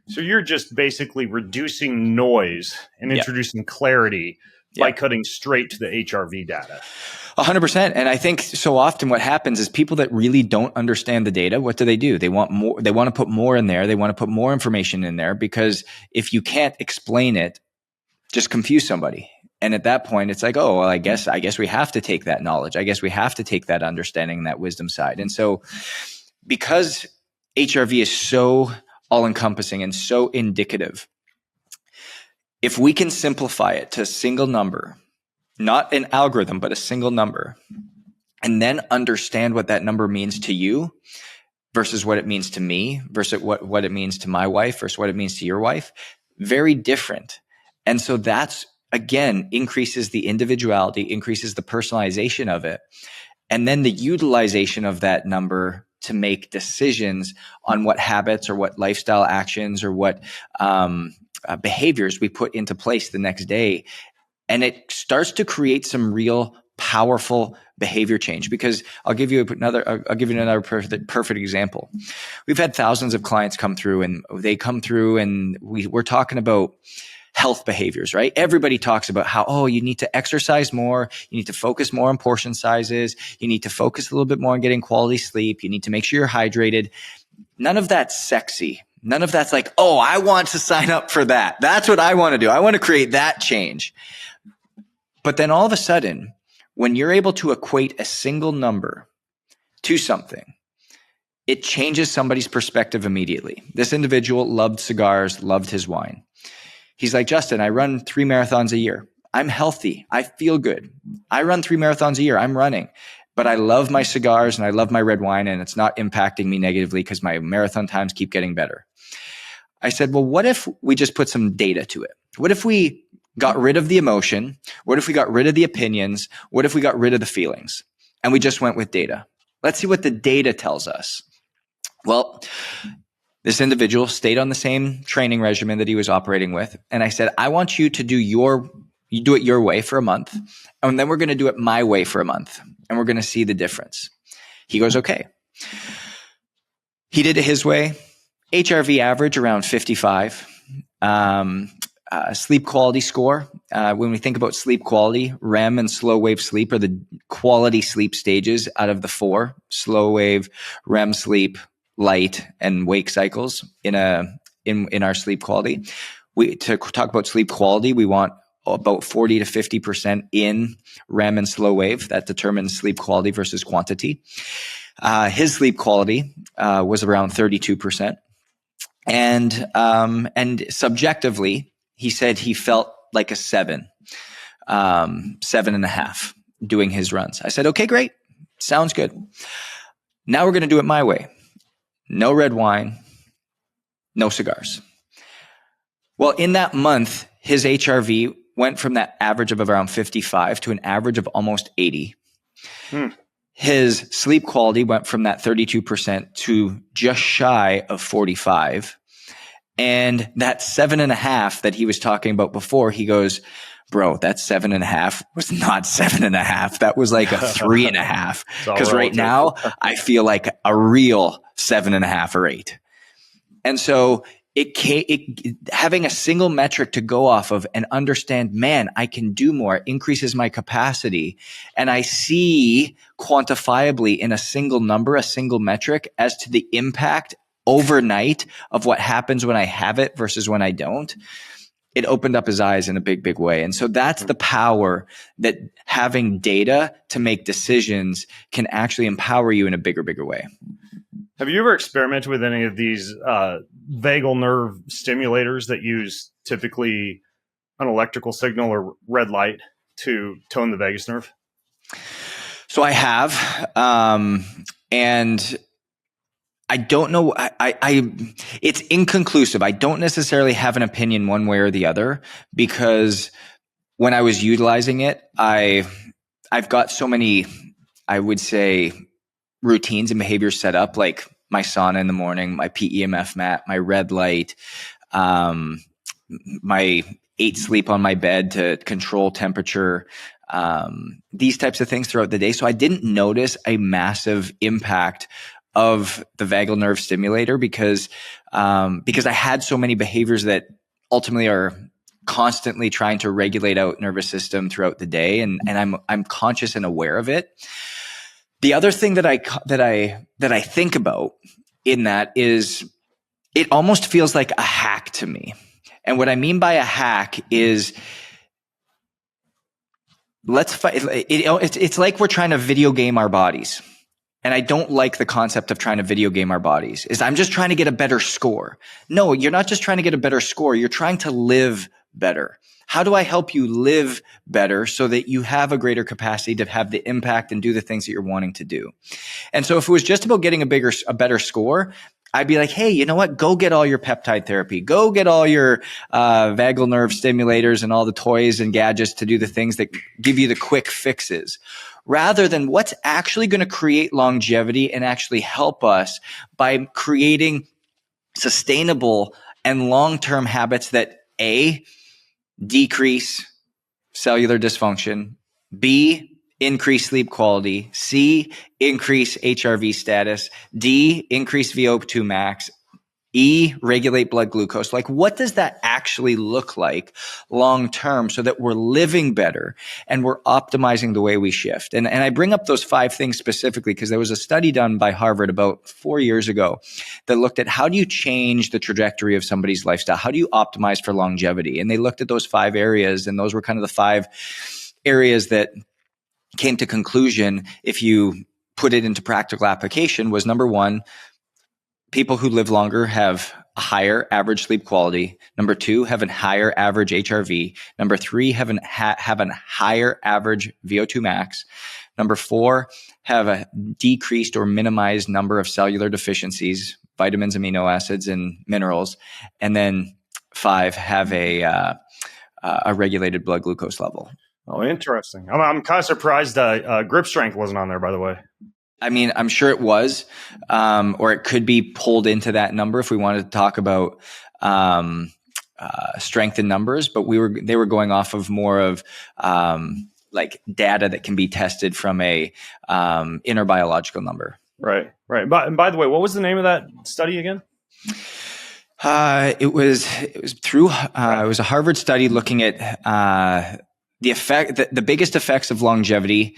So you're just basically reducing noise and introducing clarity by cutting straight to the HRV data. 100%. And I think so often what happens is people that really don't understand the data, what do? They want more. They want to put more in there. They want to put more information in there, because if you can't explain it, just confuse somebody. And at that point, it's like, oh, well, I guess we have to take that knowledge. I guess we have to take that understanding and that wisdom side. And so because HRV is so all-encompassing and so indicative, if we can simplify it to a single number, not an algorithm, but a single number, and then understand what that number means to you versus what it means to me, versus what it means to my wife versus what it means to your wife, very different. And so that's, again, increases the individuality, increases the personalization of it, and then the utilization of that number to make decisions on what habits or what lifestyle actions or what behaviors we put into place the next day. And it starts to create some real powerful behavior change, because I'll give you another perfect example. We've had thousands of clients come through, and they come through and we're talking about health behaviors, right? Everybody talks about how, oh, you need to exercise more. You need to focus more on portion sizes. You need to focus a little bit more on getting quality sleep. You need to make sure you're hydrated. None of that's sexy. None of that's like, oh, I want to sign up for that. That's what I want to do. I want to create that change. But then all of a sudden, when you're able to equate a single number to something, it changes somebody's perspective immediately. This individual loved cigars, loved his wine. He's like, Justin, I run 3 marathons a year. I'm healthy. I feel good. I run 3 marathons a year. I'm running. But I love my cigars and I love my red wine, and it's not impacting me negatively because my marathon times keep getting better. I said, well, what if we just put some data to it? What if we got rid of the emotion? What if we got rid of the opinions? What if we got rid of the feelings? And we just went with data. Let's see what the data tells us. Well, this individual stayed on the same training regimen that he was operating with. And I said, I want you to do it your way for a month. And then we're going to do it my way for a month. And we're going to see the difference. He goes, okay. He did it his way. HRV average around 55. Sleep quality score. When we think about sleep quality, REM and slow wave sleep are the quality sleep stages out of the 4: slow wave, REM sleep, light, and wake cycles in our sleep quality. To talk about sleep quality, we want about 40 to 50% in REM and slow wave. That determines sleep quality versus quantity. His sleep quality was around 32%. And subjectively, he said he felt like a 7, 7.5 doing his runs. I said, okay, great. Sounds good. Now we're going to do it my way. No red wine, no cigars. Well, in that month, his HRV went from that average of around 55 to an average of almost 80. His sleep quality went from that 32% to just shy of 45. And that 7.5 that he was talking about before, he goes, bro, that 7.5 was not 7.5. That was like a 3.5. Because right now I feel like a real 7.5 or 8. And so having a single metric to go off of and understand, man, I can do more, increases my capacity. And I see quantifiably in a single number, a single metric as to the impact overnight of what happens when I have it versus when I don't. It opened up his eyes in a big, big way. And so that's the power that having data to make decisions can actually empower you in a bigger, bigger way. Have you ever experimented with any of these vagal nerve stimulators that use typically an electrical signal or red light to tone the vagus nerve? So I have, and I don't know. It's inconclusive. I don't necessarily have an opinion one way or the other, because when I was utilizing it, I've got so many, I would say, routines and behaviors set up, like my sauna in the morning, my PEMF mat, my red light, my 8 sleep on my bed to control temperature, these types of things throughout the day. So I didn't notice a massive impact of the vagal nerve stimulator because I had so many behaviors that ultimately are constantly trying to regulate out nervous system throughout the day. And I'm conscious and aware of it. The other thing that I think about in that is it almost feels like a hack to me. And what I mean by a hack is it's like we're trying to video game our bodies. And I don't like the concept of trying to video game our bodies. I'm just trying to get a better score. No, you're not just trying to get a better score. You're trying to live better. How do I help you live better so that you have a greater capacity to have the impact and do the things that you're wanting to do? And so if it was just about getting a better score, I'd be like, hey, you know what? Go get all your peptide therapy. Go get all your vagal nerve stimulators and all the toys and gadgets to do the things that give you the quick fixes, rather than what's actually going to create longevity and actually help us by creating sustainable and long-term habits that A, decrease cellular dysfunction, B, increase sleep quality, C, increase HRV status, D, increase VO2 max, E, regulate blood glucose. Like, what does that actually look like long term so that we're living better and we're optimizing the way we shift? And I bring up those 5 things specifically because there was a study done by Harvard about 4 years ago that looked at how do you change the trajectory of somebody's lifestyle? How do you optimize for longevity? And they looked at those 5 areas, and those were kind of the 5 areas that came to conclusion, if you put it into practical application, was number one, people who live longer have a higher average sleep quality. Number two, have a higher average HRV. Number three, have a higher average VO2 max. Number four, have a decreased or minimized number of cellular deficiencies, vitamins, amino acids, and minerals. And then five, have a regulated blood glucose level. Oh, interesting. I'm kind of surprised grip strength wasn't on there, by the way. I mean, I'm sure it was, or it could be pulled into that number if we wanted to talk about strength in numbers. But they were going off of more of like data that can be tested from a inner biological number. Right. By the way, what was the name of that study again? It was through it was a Harvard study looking at the biggest effects of longevity.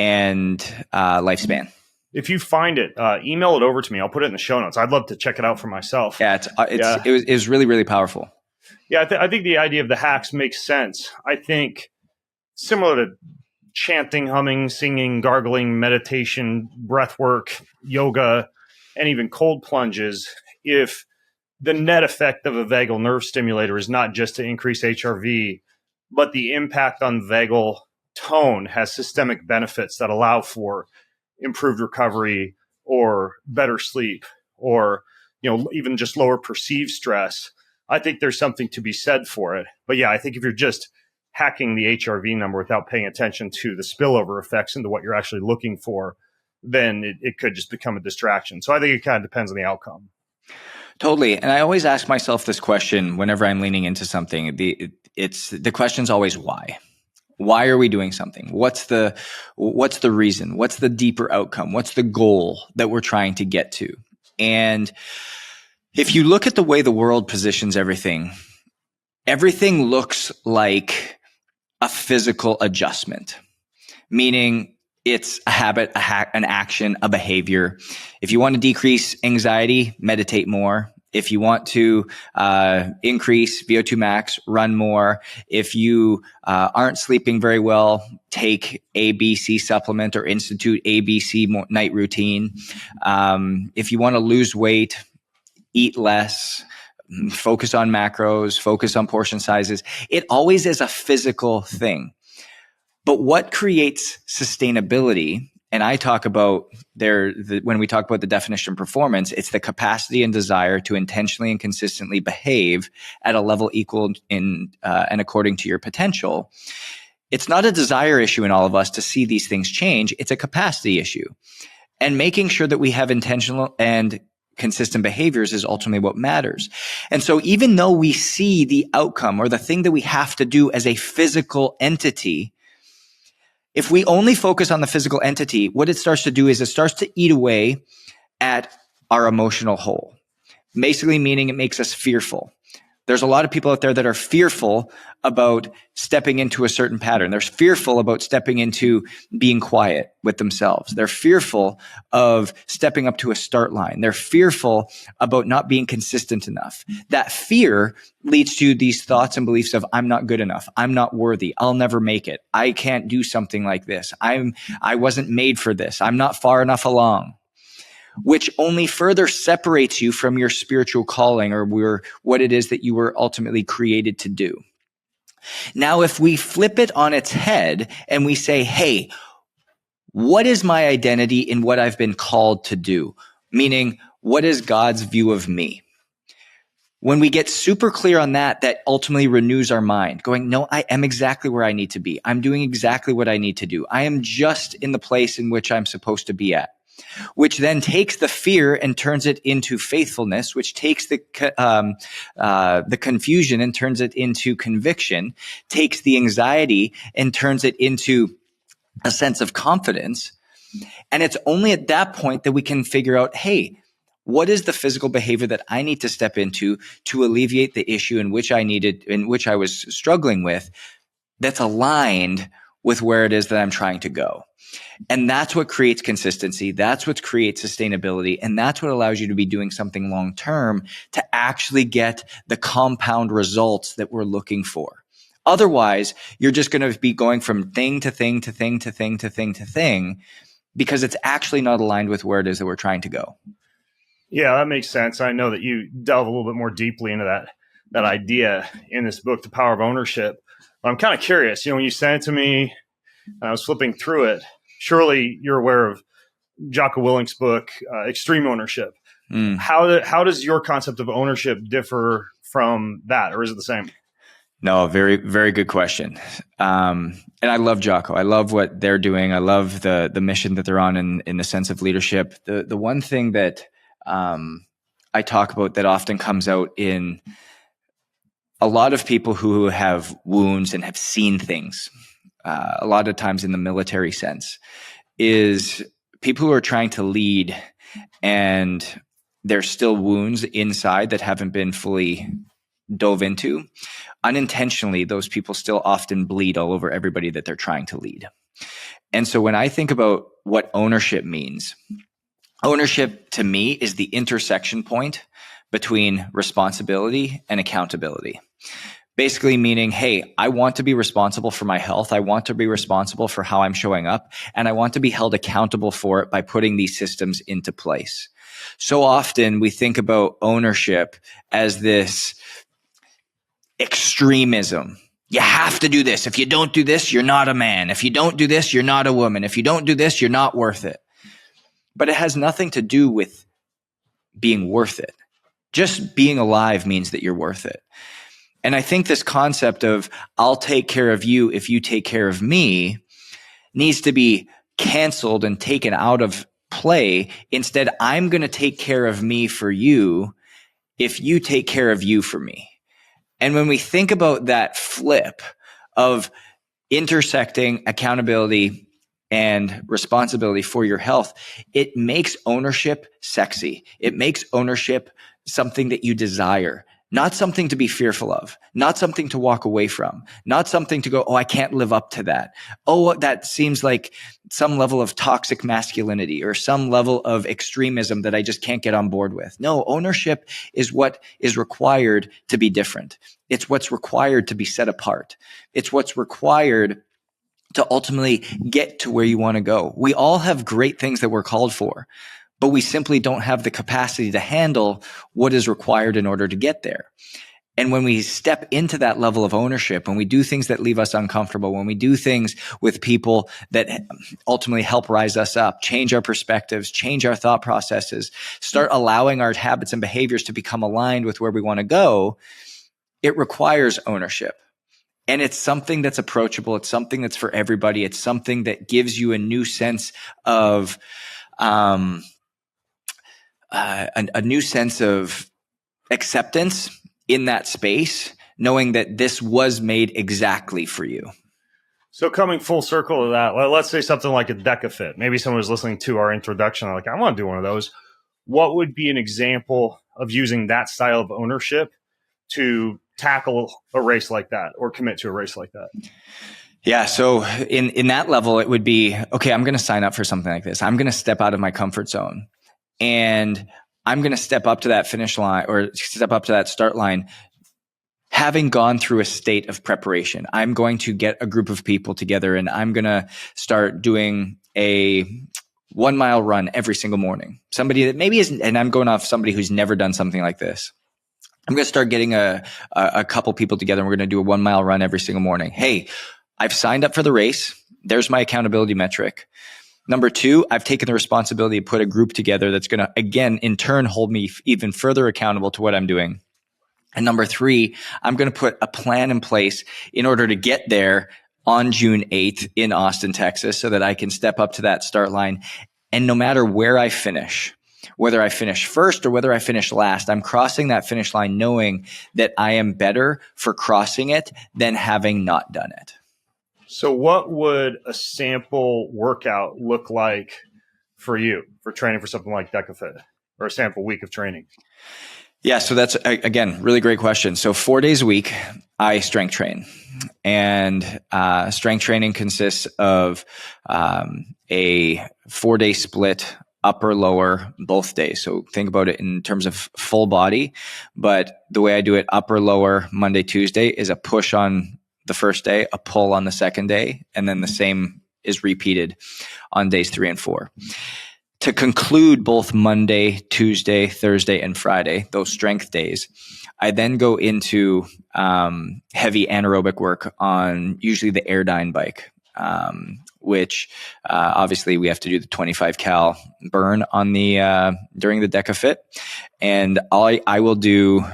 And lifespan. If you find it, email it over to me. I'll put it in the show notes. I'd love to check it out for myself. Yeah, it was really, really powerful. Yeah, I think the idea of the hacks makes sense. I think similar to chanting, humming, singing, gargling, meditation, breath work, yoga, and even cold plunges, if the net effect of a vagal nerve stimulator is not just to increase HRV, but the impact on vagal tone has systemic benefits that allow for improved recovery or better sleep, or even just lower perceived stress, I think there's something to be said for it. But yeah, I think if you're just hacking the HRV number without paying attention to the spillover effects into what you're actually looking for, then it could just become a distraction. So I think it kind of depends on the outcome. Totally. And I always ask myself this question whenever I'm leaning into something. The question's always why. Why are we doing something? What's the reason? What's the deeper outcome? What's the goal that we're trying to get to? And if you look at the way the world positions everything looks like a physical adjustment, meaning it's a habit, an action, a behavior. If you want to decrease anxiety, meditate more. If you want to increase VO2 max, run more. If you aren't sleeping very well, take ABC supplement or institute ABC night routine. If you want to lose weight, eat less, focus on macros, focus on portion sizes. It always is a physical thing. But what creates sustainability, and I talk about when we talk about the definition of performance, it's the capacity and desire to intentionally and consistently behave at a level equal in and according to your potential. It's not a desire issue in all of us to see these things change. It's a capacity issue. And making sure that we have intentional and consistent behaviors is ultimately what matters. And so even though we see the outcome or the thing that we have to do as a physical entity, if we only focus on the physical entity, what it starts to do is it starts to eat away at our emotional whole. Basically meaning it makes us fearful. There's a lot of people out there that are fearful about stepping into a certain pattern. They're fearful about stepping into being quiet with themselves. They're fearful of stepping up to a start line. They're fearful about not being consistent enough. That fear leads to these thoughts and beliefs of I'm not good enough. I'm not worthy. I'll never make it. I can't do something like this. I wasn't made for this. I'm not far enough along, which only further separates you from your spiritual calling or what it is that you were ultimately created to do. Now, if we flip it on its head and we say, hey, what is my identity in what I've been called to do? Meaning, what is God's view of me? When we get super clear on that, that ultimately renews our mind, going, no, I am exactly where I need to be. I'm doing exactly what I need to do. I am just in the place in which I'm supposed to be at. Which then takes the fear and turns it into faithfulness, which takes the confusion and turns it into conviction, takes the anxiety and turns it into a sense of confidence. And it's only at that point that we can figure out, hey, what is the physical behavior that I need to step into to alleviate the issue in which I was struggling with, that's aligned with where it is that I'm trying to go. And that's what creates consistency. That's what creates sustainability. And that's what allows you to be doing something long term to actually get the compound results that we're looking for. Otherwise, you're just going to be going from thing to thing to thing to thing to thing to thing, because it's actually not aligned with where it is that we're trying to go. Yeah, that makes sense. I know that you delve a little bit more deeply into that idea in this book, The Power of Ownership. I'm kind of curious, when you sent it to me, I was flipping through it. Surely you're aware of Jocko Willink's book, Extreme Ownership. How does your concept of ownership differ from that, or is it the same? No, very, very good question. And I love Jocko. I love what they're doing. I love the mission that they're on in the sense of leadership. The one thing that I talk about that often comes out in a lot of people who have wounds and have seen things, a lot of times in the military sense, is people who are trying to lead and there's still wounds inside that haven't been fully dove into. Unintentionally, those people still often bleed all over everybody that they're trying to lead. And so when I think about what ownership means, ownership to me is the intersection point between responsibility and accountability. Basically meaning, hey, I want to be responsible for my health. I want to be responsible for how I'm showing up, and I want to be held accountable for it by putting these systems into place. So often we think about ownership as this extremism. You have to do this. If you don't do this, you're not a man. If you don't do this, you're not a woman. If you don't do this, you're not worth it. But it has nothing to do with being worth it. Just being alive means that you're worth it. And I think this concept of I'll take care of you if you take care of me needs to be canceled and taken out of play. Instead, I'm going to take care of me for you if you take care of you for me. And when we think about that flip of intersecting accountability and responsibility for your health, it makes ownership sexy. It makes ownership something that you desire, not something to be fearful of, not something to walk away from, not something to go, oh, I can't live up to that. Oh, that seems like some level of toxic masculinity or some level of extremism that I just can't get on board with. No, ownership is what is required to be different. It's what's required to be set apart. It's what's required to ultimately get to where you want to go. We all have great things that we're called for, but we simply don't have the capacity to handle what is required in order to get there. And when we step into that level of ownership, when we do things that leave us uncomfortable, when we do things with people that ultimately help rise us up, change our perspectives, change our thought processes, start allowing our habits and behaviors to become aligned with where we want to go, it requires ownership. And it's something that's approachable. It's something that's for everybody. It's something that gives you a new sense of a new sense of acceptance in that space, knowing that this was made exactly for you. So coming full circle to that, let's say something like a DEKA FIT. Maybe someone was listening to our introduction, like, I want to do one of those. What would be an example of using that style of ownership to tackle a race like that or commit to a race like that? Yeah. So in that level, it would be, okay, I'm going to sign up for something like this. I'm going to step out of my comfort zone and I'm going to step up to that finish line or step up to that start line, having gone through a state of preparation. I'm going to get a group of people together and I'm going to start doing a 1 mile run every single morning. Somebody that maybe isn't, and I'm going off somebody who's never done something like this. I'm going to start getting a couple people together and we're going to do a 1 mile run every single morning. Hey, I've signed up for the race. There's my accountability metric. Number 2, I've taken the responsibility to put a group together that's going to, again, in turn, hold me even further accountable to what I'm doing. And number 3, I'm going to put a plan in place in order to get there on June 8th in Austin, Texas, so that I can step up to that start line. And no matter where I finish, whether I finish first or whether I finish last, I'm crossing that finish line knowing that I am better for crossing it than having not done it. So what would a sample workout look like for you for training for something like DEKA FIT, or a sample week of training? Yeah, so that's, again, really great question. So 4 days a week, I strength train. And strength training consists of a 4-day split, upper, lower, both days. So think about it in terms of full body. But the way I do it, upper, lower, Monday, Tuesday, is a push on the first day, a pull on the second day, and then the same is repeated on days 3 and 4. To conclude both Monday, Tuesday, Thursday, and Friday, those strength days, I then go into heavy anaerobic work on usually the Airdyne bike, which obviously we have to do the 25 cal burn on the during the DEKA FIT, and I will do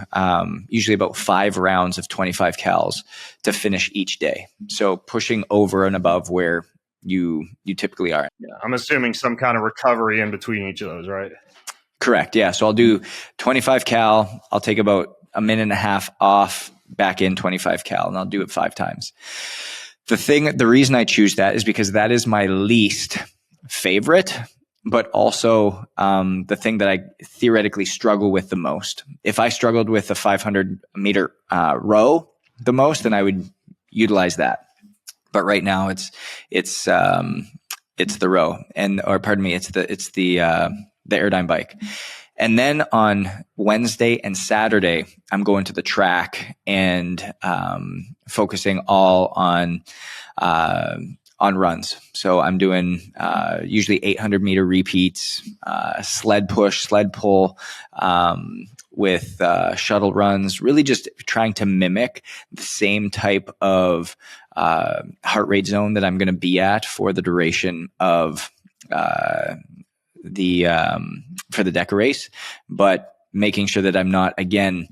usually about 5 rounds of 25 cals to finish each day. So pushing over and above where you typically are. Yeah, I'm assuming some kind of recovery in between each of those, right? Correct. Yeah. So I'll do 25 cal. I'll take about a minute and a half off, back in 25 cal, and I'll do it 5 times. The reason I choose that is because that is my least favorite, but also the thing that I theoretically struggle with the most. If I struggled with the 500 meter row the most, then I would utilize that. But right now it's the row, it's the Airdyne bike. And then on Wednesday and Saturday, I'm going to the track and focusing all on runs. So I'm doing usually 800 meter repeats, sled push, sled pull, with shuttle runs, really just trying to mimic the same type of heart rate zone that I'm going to be at for the duration of for the DEKA race, but making sure that I'm not, again,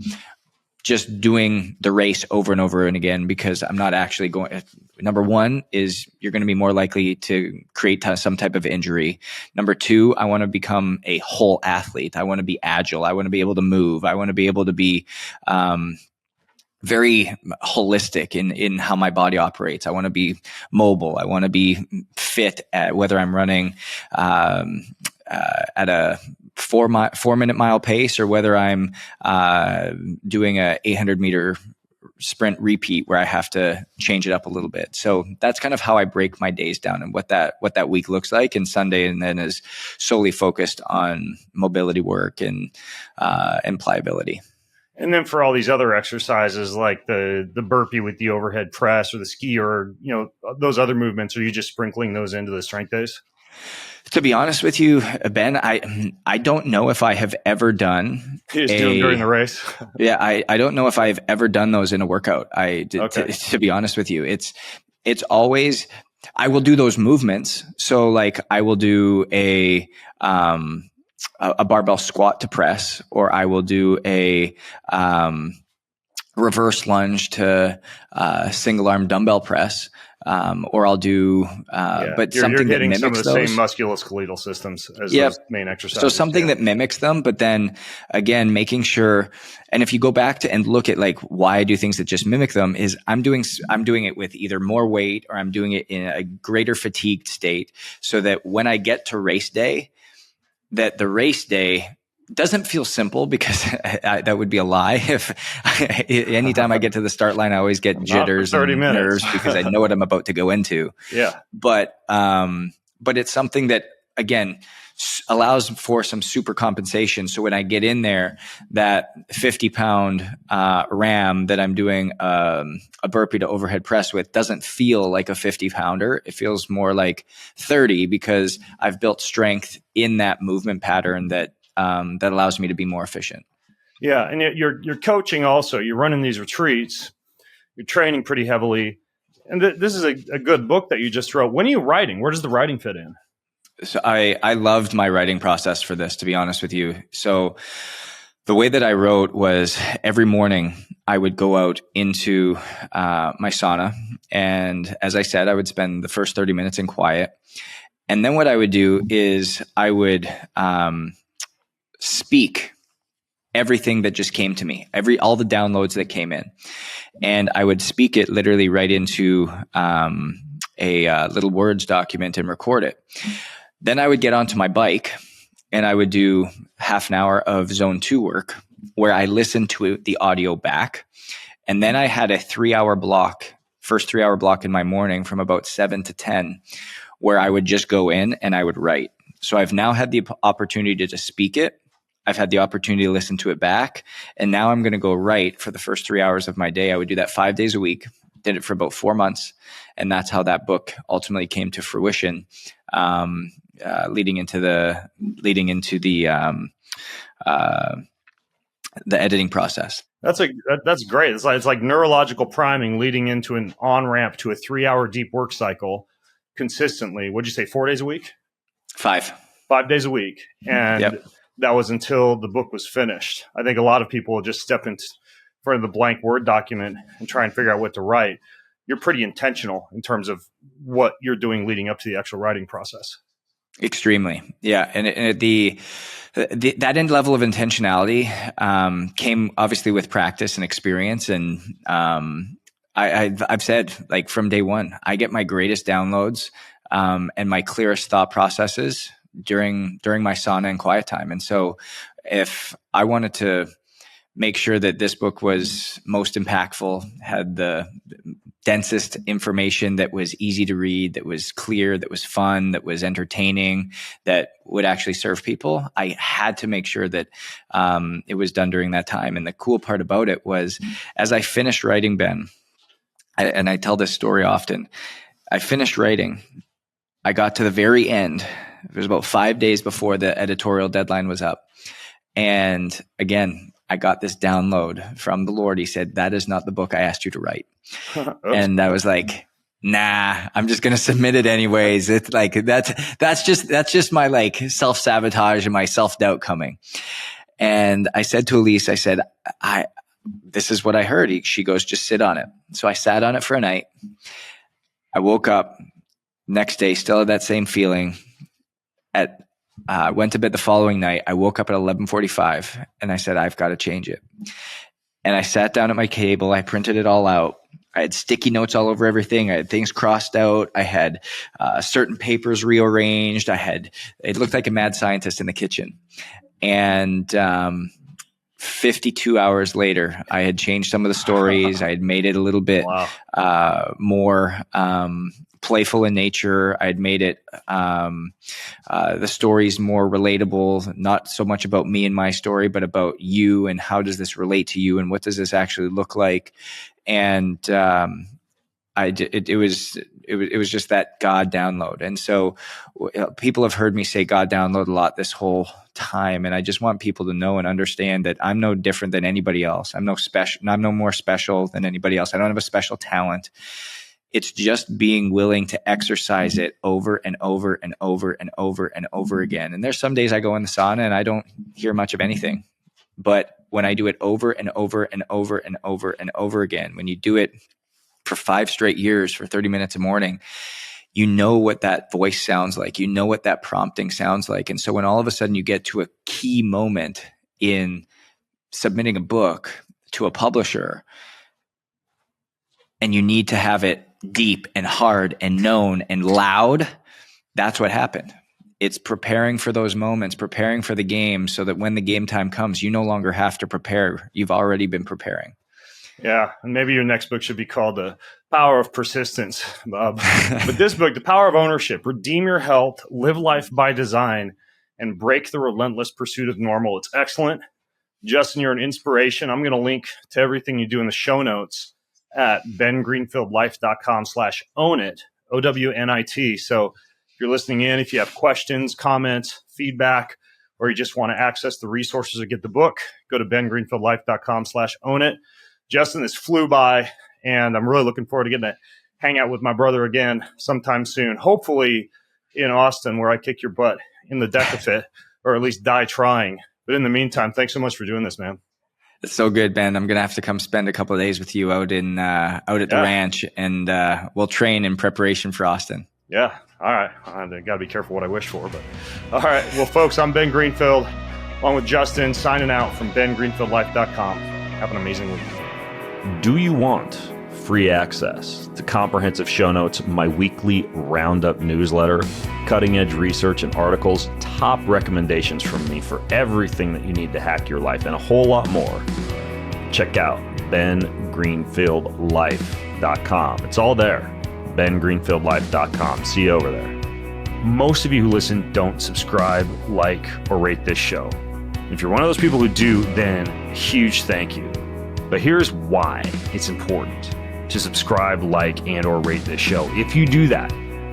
just doing the race over and over and again, because I'm not actually going. Number one is you're going to be more likely to create some type of injury. Number two, I want to become a whole athlete. I want to be agile. I want to be able to move. I want to be able to be very holistic in how my body operates. I want to be mobile. I want to be fit at whether I'm running at a 4-minute mile pace or whether I'm doing a 800 meter sprint repeat where I have to change it up a little bit. So that's kind of how I break my days down and what that week looks like. And Sunday and then is solely focused on mobility work and pliability. And then for all these other exercises like the burpee with the overhead press or the ski or, those other movements, are you just sprinkling those into the strength days? To be honest with you, Ben, I don't know if I have ever done. You just do them during the race? Yeah, I don't know if I've ever done those in a workout. To be honest with you, it's always, I will do those movements. So like I will do a barbell squat to press, or I will do a reverse lunge to single arm dumbbell press. Or I'll do, but something that mimics some of the those. same musculoskeletal systems as those main exercises. So something that mimics them, but then again, making sure, and if you go back to and look at like why I do things that just mimic them is I'm doing it with either more weight or I'm doing it in a greater fatigued state so that when I get to race day, that the race day doesn't feel simple, because that would be a lie. If anytime I get to the start line, I always get jitters and nerves because I know what I'm about to go into. Yeah. But it's something that, again, allows for some super compensation. So when I get in there, that 50-pound ram that I'm doing a burpee to overhead press with doesn't feel like a 50-pounder. It feels more like 30 because I've built strength in that movement pattern that allows me to be more efficient. Yeah, and you're coaching also. You're running these retreats. You're training pretty heavily. And this is a good book that you just wrote. When are you writing? Where does the writing fit in? So I loved my writing process for this, to be honest with you. So the way that I wrote was every morning I would go out into my sauna. And as I said, I would spend the first 30 minutes in quiet. And then what I would do is I would speak everything that just came to me, all the downloads that came in, and I would speak it literally right into a little words document and record it. Then I would get onto my bike and I would do half an hour of zone 2 work where I listened to the audio back. And then I had a 3-hour block, first 3-hour block in my morning from about 7 to 10, where I would just go in and I would write. So I've now had the opportunity to speak it. I've had the opportunity to listen to it back. And now I'm going to go write for the first 3 hours of my day. I would do that 5 days a week. did it for about 4 months. And that's how that book ultimately came to fruition, leading into the editing process. That's great. It's like neurological priming leading into an on-ramp to a 3-hour deep work cycle consistently. What'd you say, 4 days a week? 5 days a week. And that was until the book was finished. I think a lot of people will just step in front of the blank Word document and try and figure out what to write. You're pretty intentional in terms of what you're doing leading up to the actual writing process. Extremely. Yeah. And that end level of intentionality came obviously with practice and experience. And I've said, like, from day one, I get my greatest downloads and my clearest thought processes during my sauna and quiet time. And so if I wanted to make sure that this book was most impactful, had the densest information, that was easy to read, that was clear, that was fun, that was entertaining, that would actually serve people, I had to make sure that it was done during that time. And the cool part about it was, as I finished writing, Ben, and I tell this story often, I finished writing, I got to the very end. It was about 5 days before the editorial deadline was up. And again, I got this download from the Lord. He said, "That is not the book I asked you to write." And I was like, nah, I'm just going to submit it anyways. It's like, that's just my like self-sabotage and my self-doubt coming. And I said to Elise, I said, this is what I heard. She goes, "Just sit on it." So I sat on it for a night. I woke up next day, still had that same feeling. Went to bed the following night. I woke up at 11:45 and I said, I've got to change it. And I sat down at my table. I printed it all out. I had sticky notes all over everything. I had things crossed out. I had certain papers rearranged. It looked like a mad scientist in the kitchen. And 52 hours later, I had changed some of the stories. I had made it a little bit more playful in nature. I had made it the stories more relatable, not so much about me and my story, but about you and how does this relate to you and what does this actually look like. And it was just that God download. And so people have heard me say God download a lot this whole time. And I just want people to know and understand that I'm no different than anybody else. I'm no more special than anybody else. I don't have a special talent. It's just being willing to exercise it over and over and over and over and over again. And there's some days I go in the sauna and I don't hear much of anything. But when I do it over and over and over and over and over again, when you do it for 5 straight years for 30 minutes a morning, you know what that voice sounds like. You know what that prompting sounds like. And so when all of a sudden you get to a key moment in submitting a book to a publisher and you need to have it deep and hard and known and loud, that's what happened. It's preparing for those moments, preparing for the game so that when the game time comes, you no longer have to prepare. You've already been preparing. Yeah. And maybe your next book should be called The Power of Persistence, Bob. But this book, The Power of Ownership, Redeem Your Health, Live Life by Design, and Break the Relentless Pursuit of Normal. It's excellent. Justin, you're an inspiration. I'm going to link to everything you do in the show notes at bengreenfieldlife.com/ownit, OWNIT. So if you're listening in, if you have questions, comments, feedback, or you just want to access the resources or get the book, go to bengreenfieldlife.com/ownit. Justin, this flew by, and I'm really looking forward to getting to hang out with my brother again sometime soon. Hopefully in Austin, where I kick your butt in the DEKA FIT, or at least die trying. But in the meantime, thanks so much for doing this, man. It's so good, Ben. I'm going to have to come spend a couple of days with you out at the ranch, and we'll train in preparation for Austin. Yeah. All right. I got to be careful what I wish for, but all right. Well, folks, I'm Ben Greenfield, along with Justin, signing out from bengreenfieldlife.com. Have an amazing week. Do you want free access to comprehensive show notes, my weekly roundup newsletter, cutting edge research and articles, top recommendations from me for everything that you need to hack your life, and a whole lot more? Check out bengreenfieldlife.com. It's all there. bengreenfieldlife.com. See you over there. Most of you who listen don't subscribe, like, or rate this show. If you're one of those people who do, then huge thank you. But here's why it's important to subscribe, like, and or rate this show. If you do that,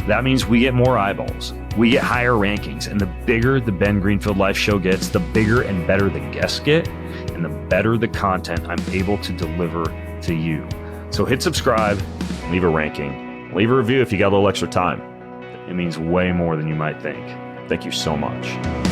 that means we get more eyeballs, we get higher rankings, and the bigger the Ben Greenfield Life Show gets, the bigger and better the guests get, and the better the content I'm able to deliver to you. So hit subscribe, leave a ranking, leave a review if you got a little extra time. It means way more than you might think. Thank you so much.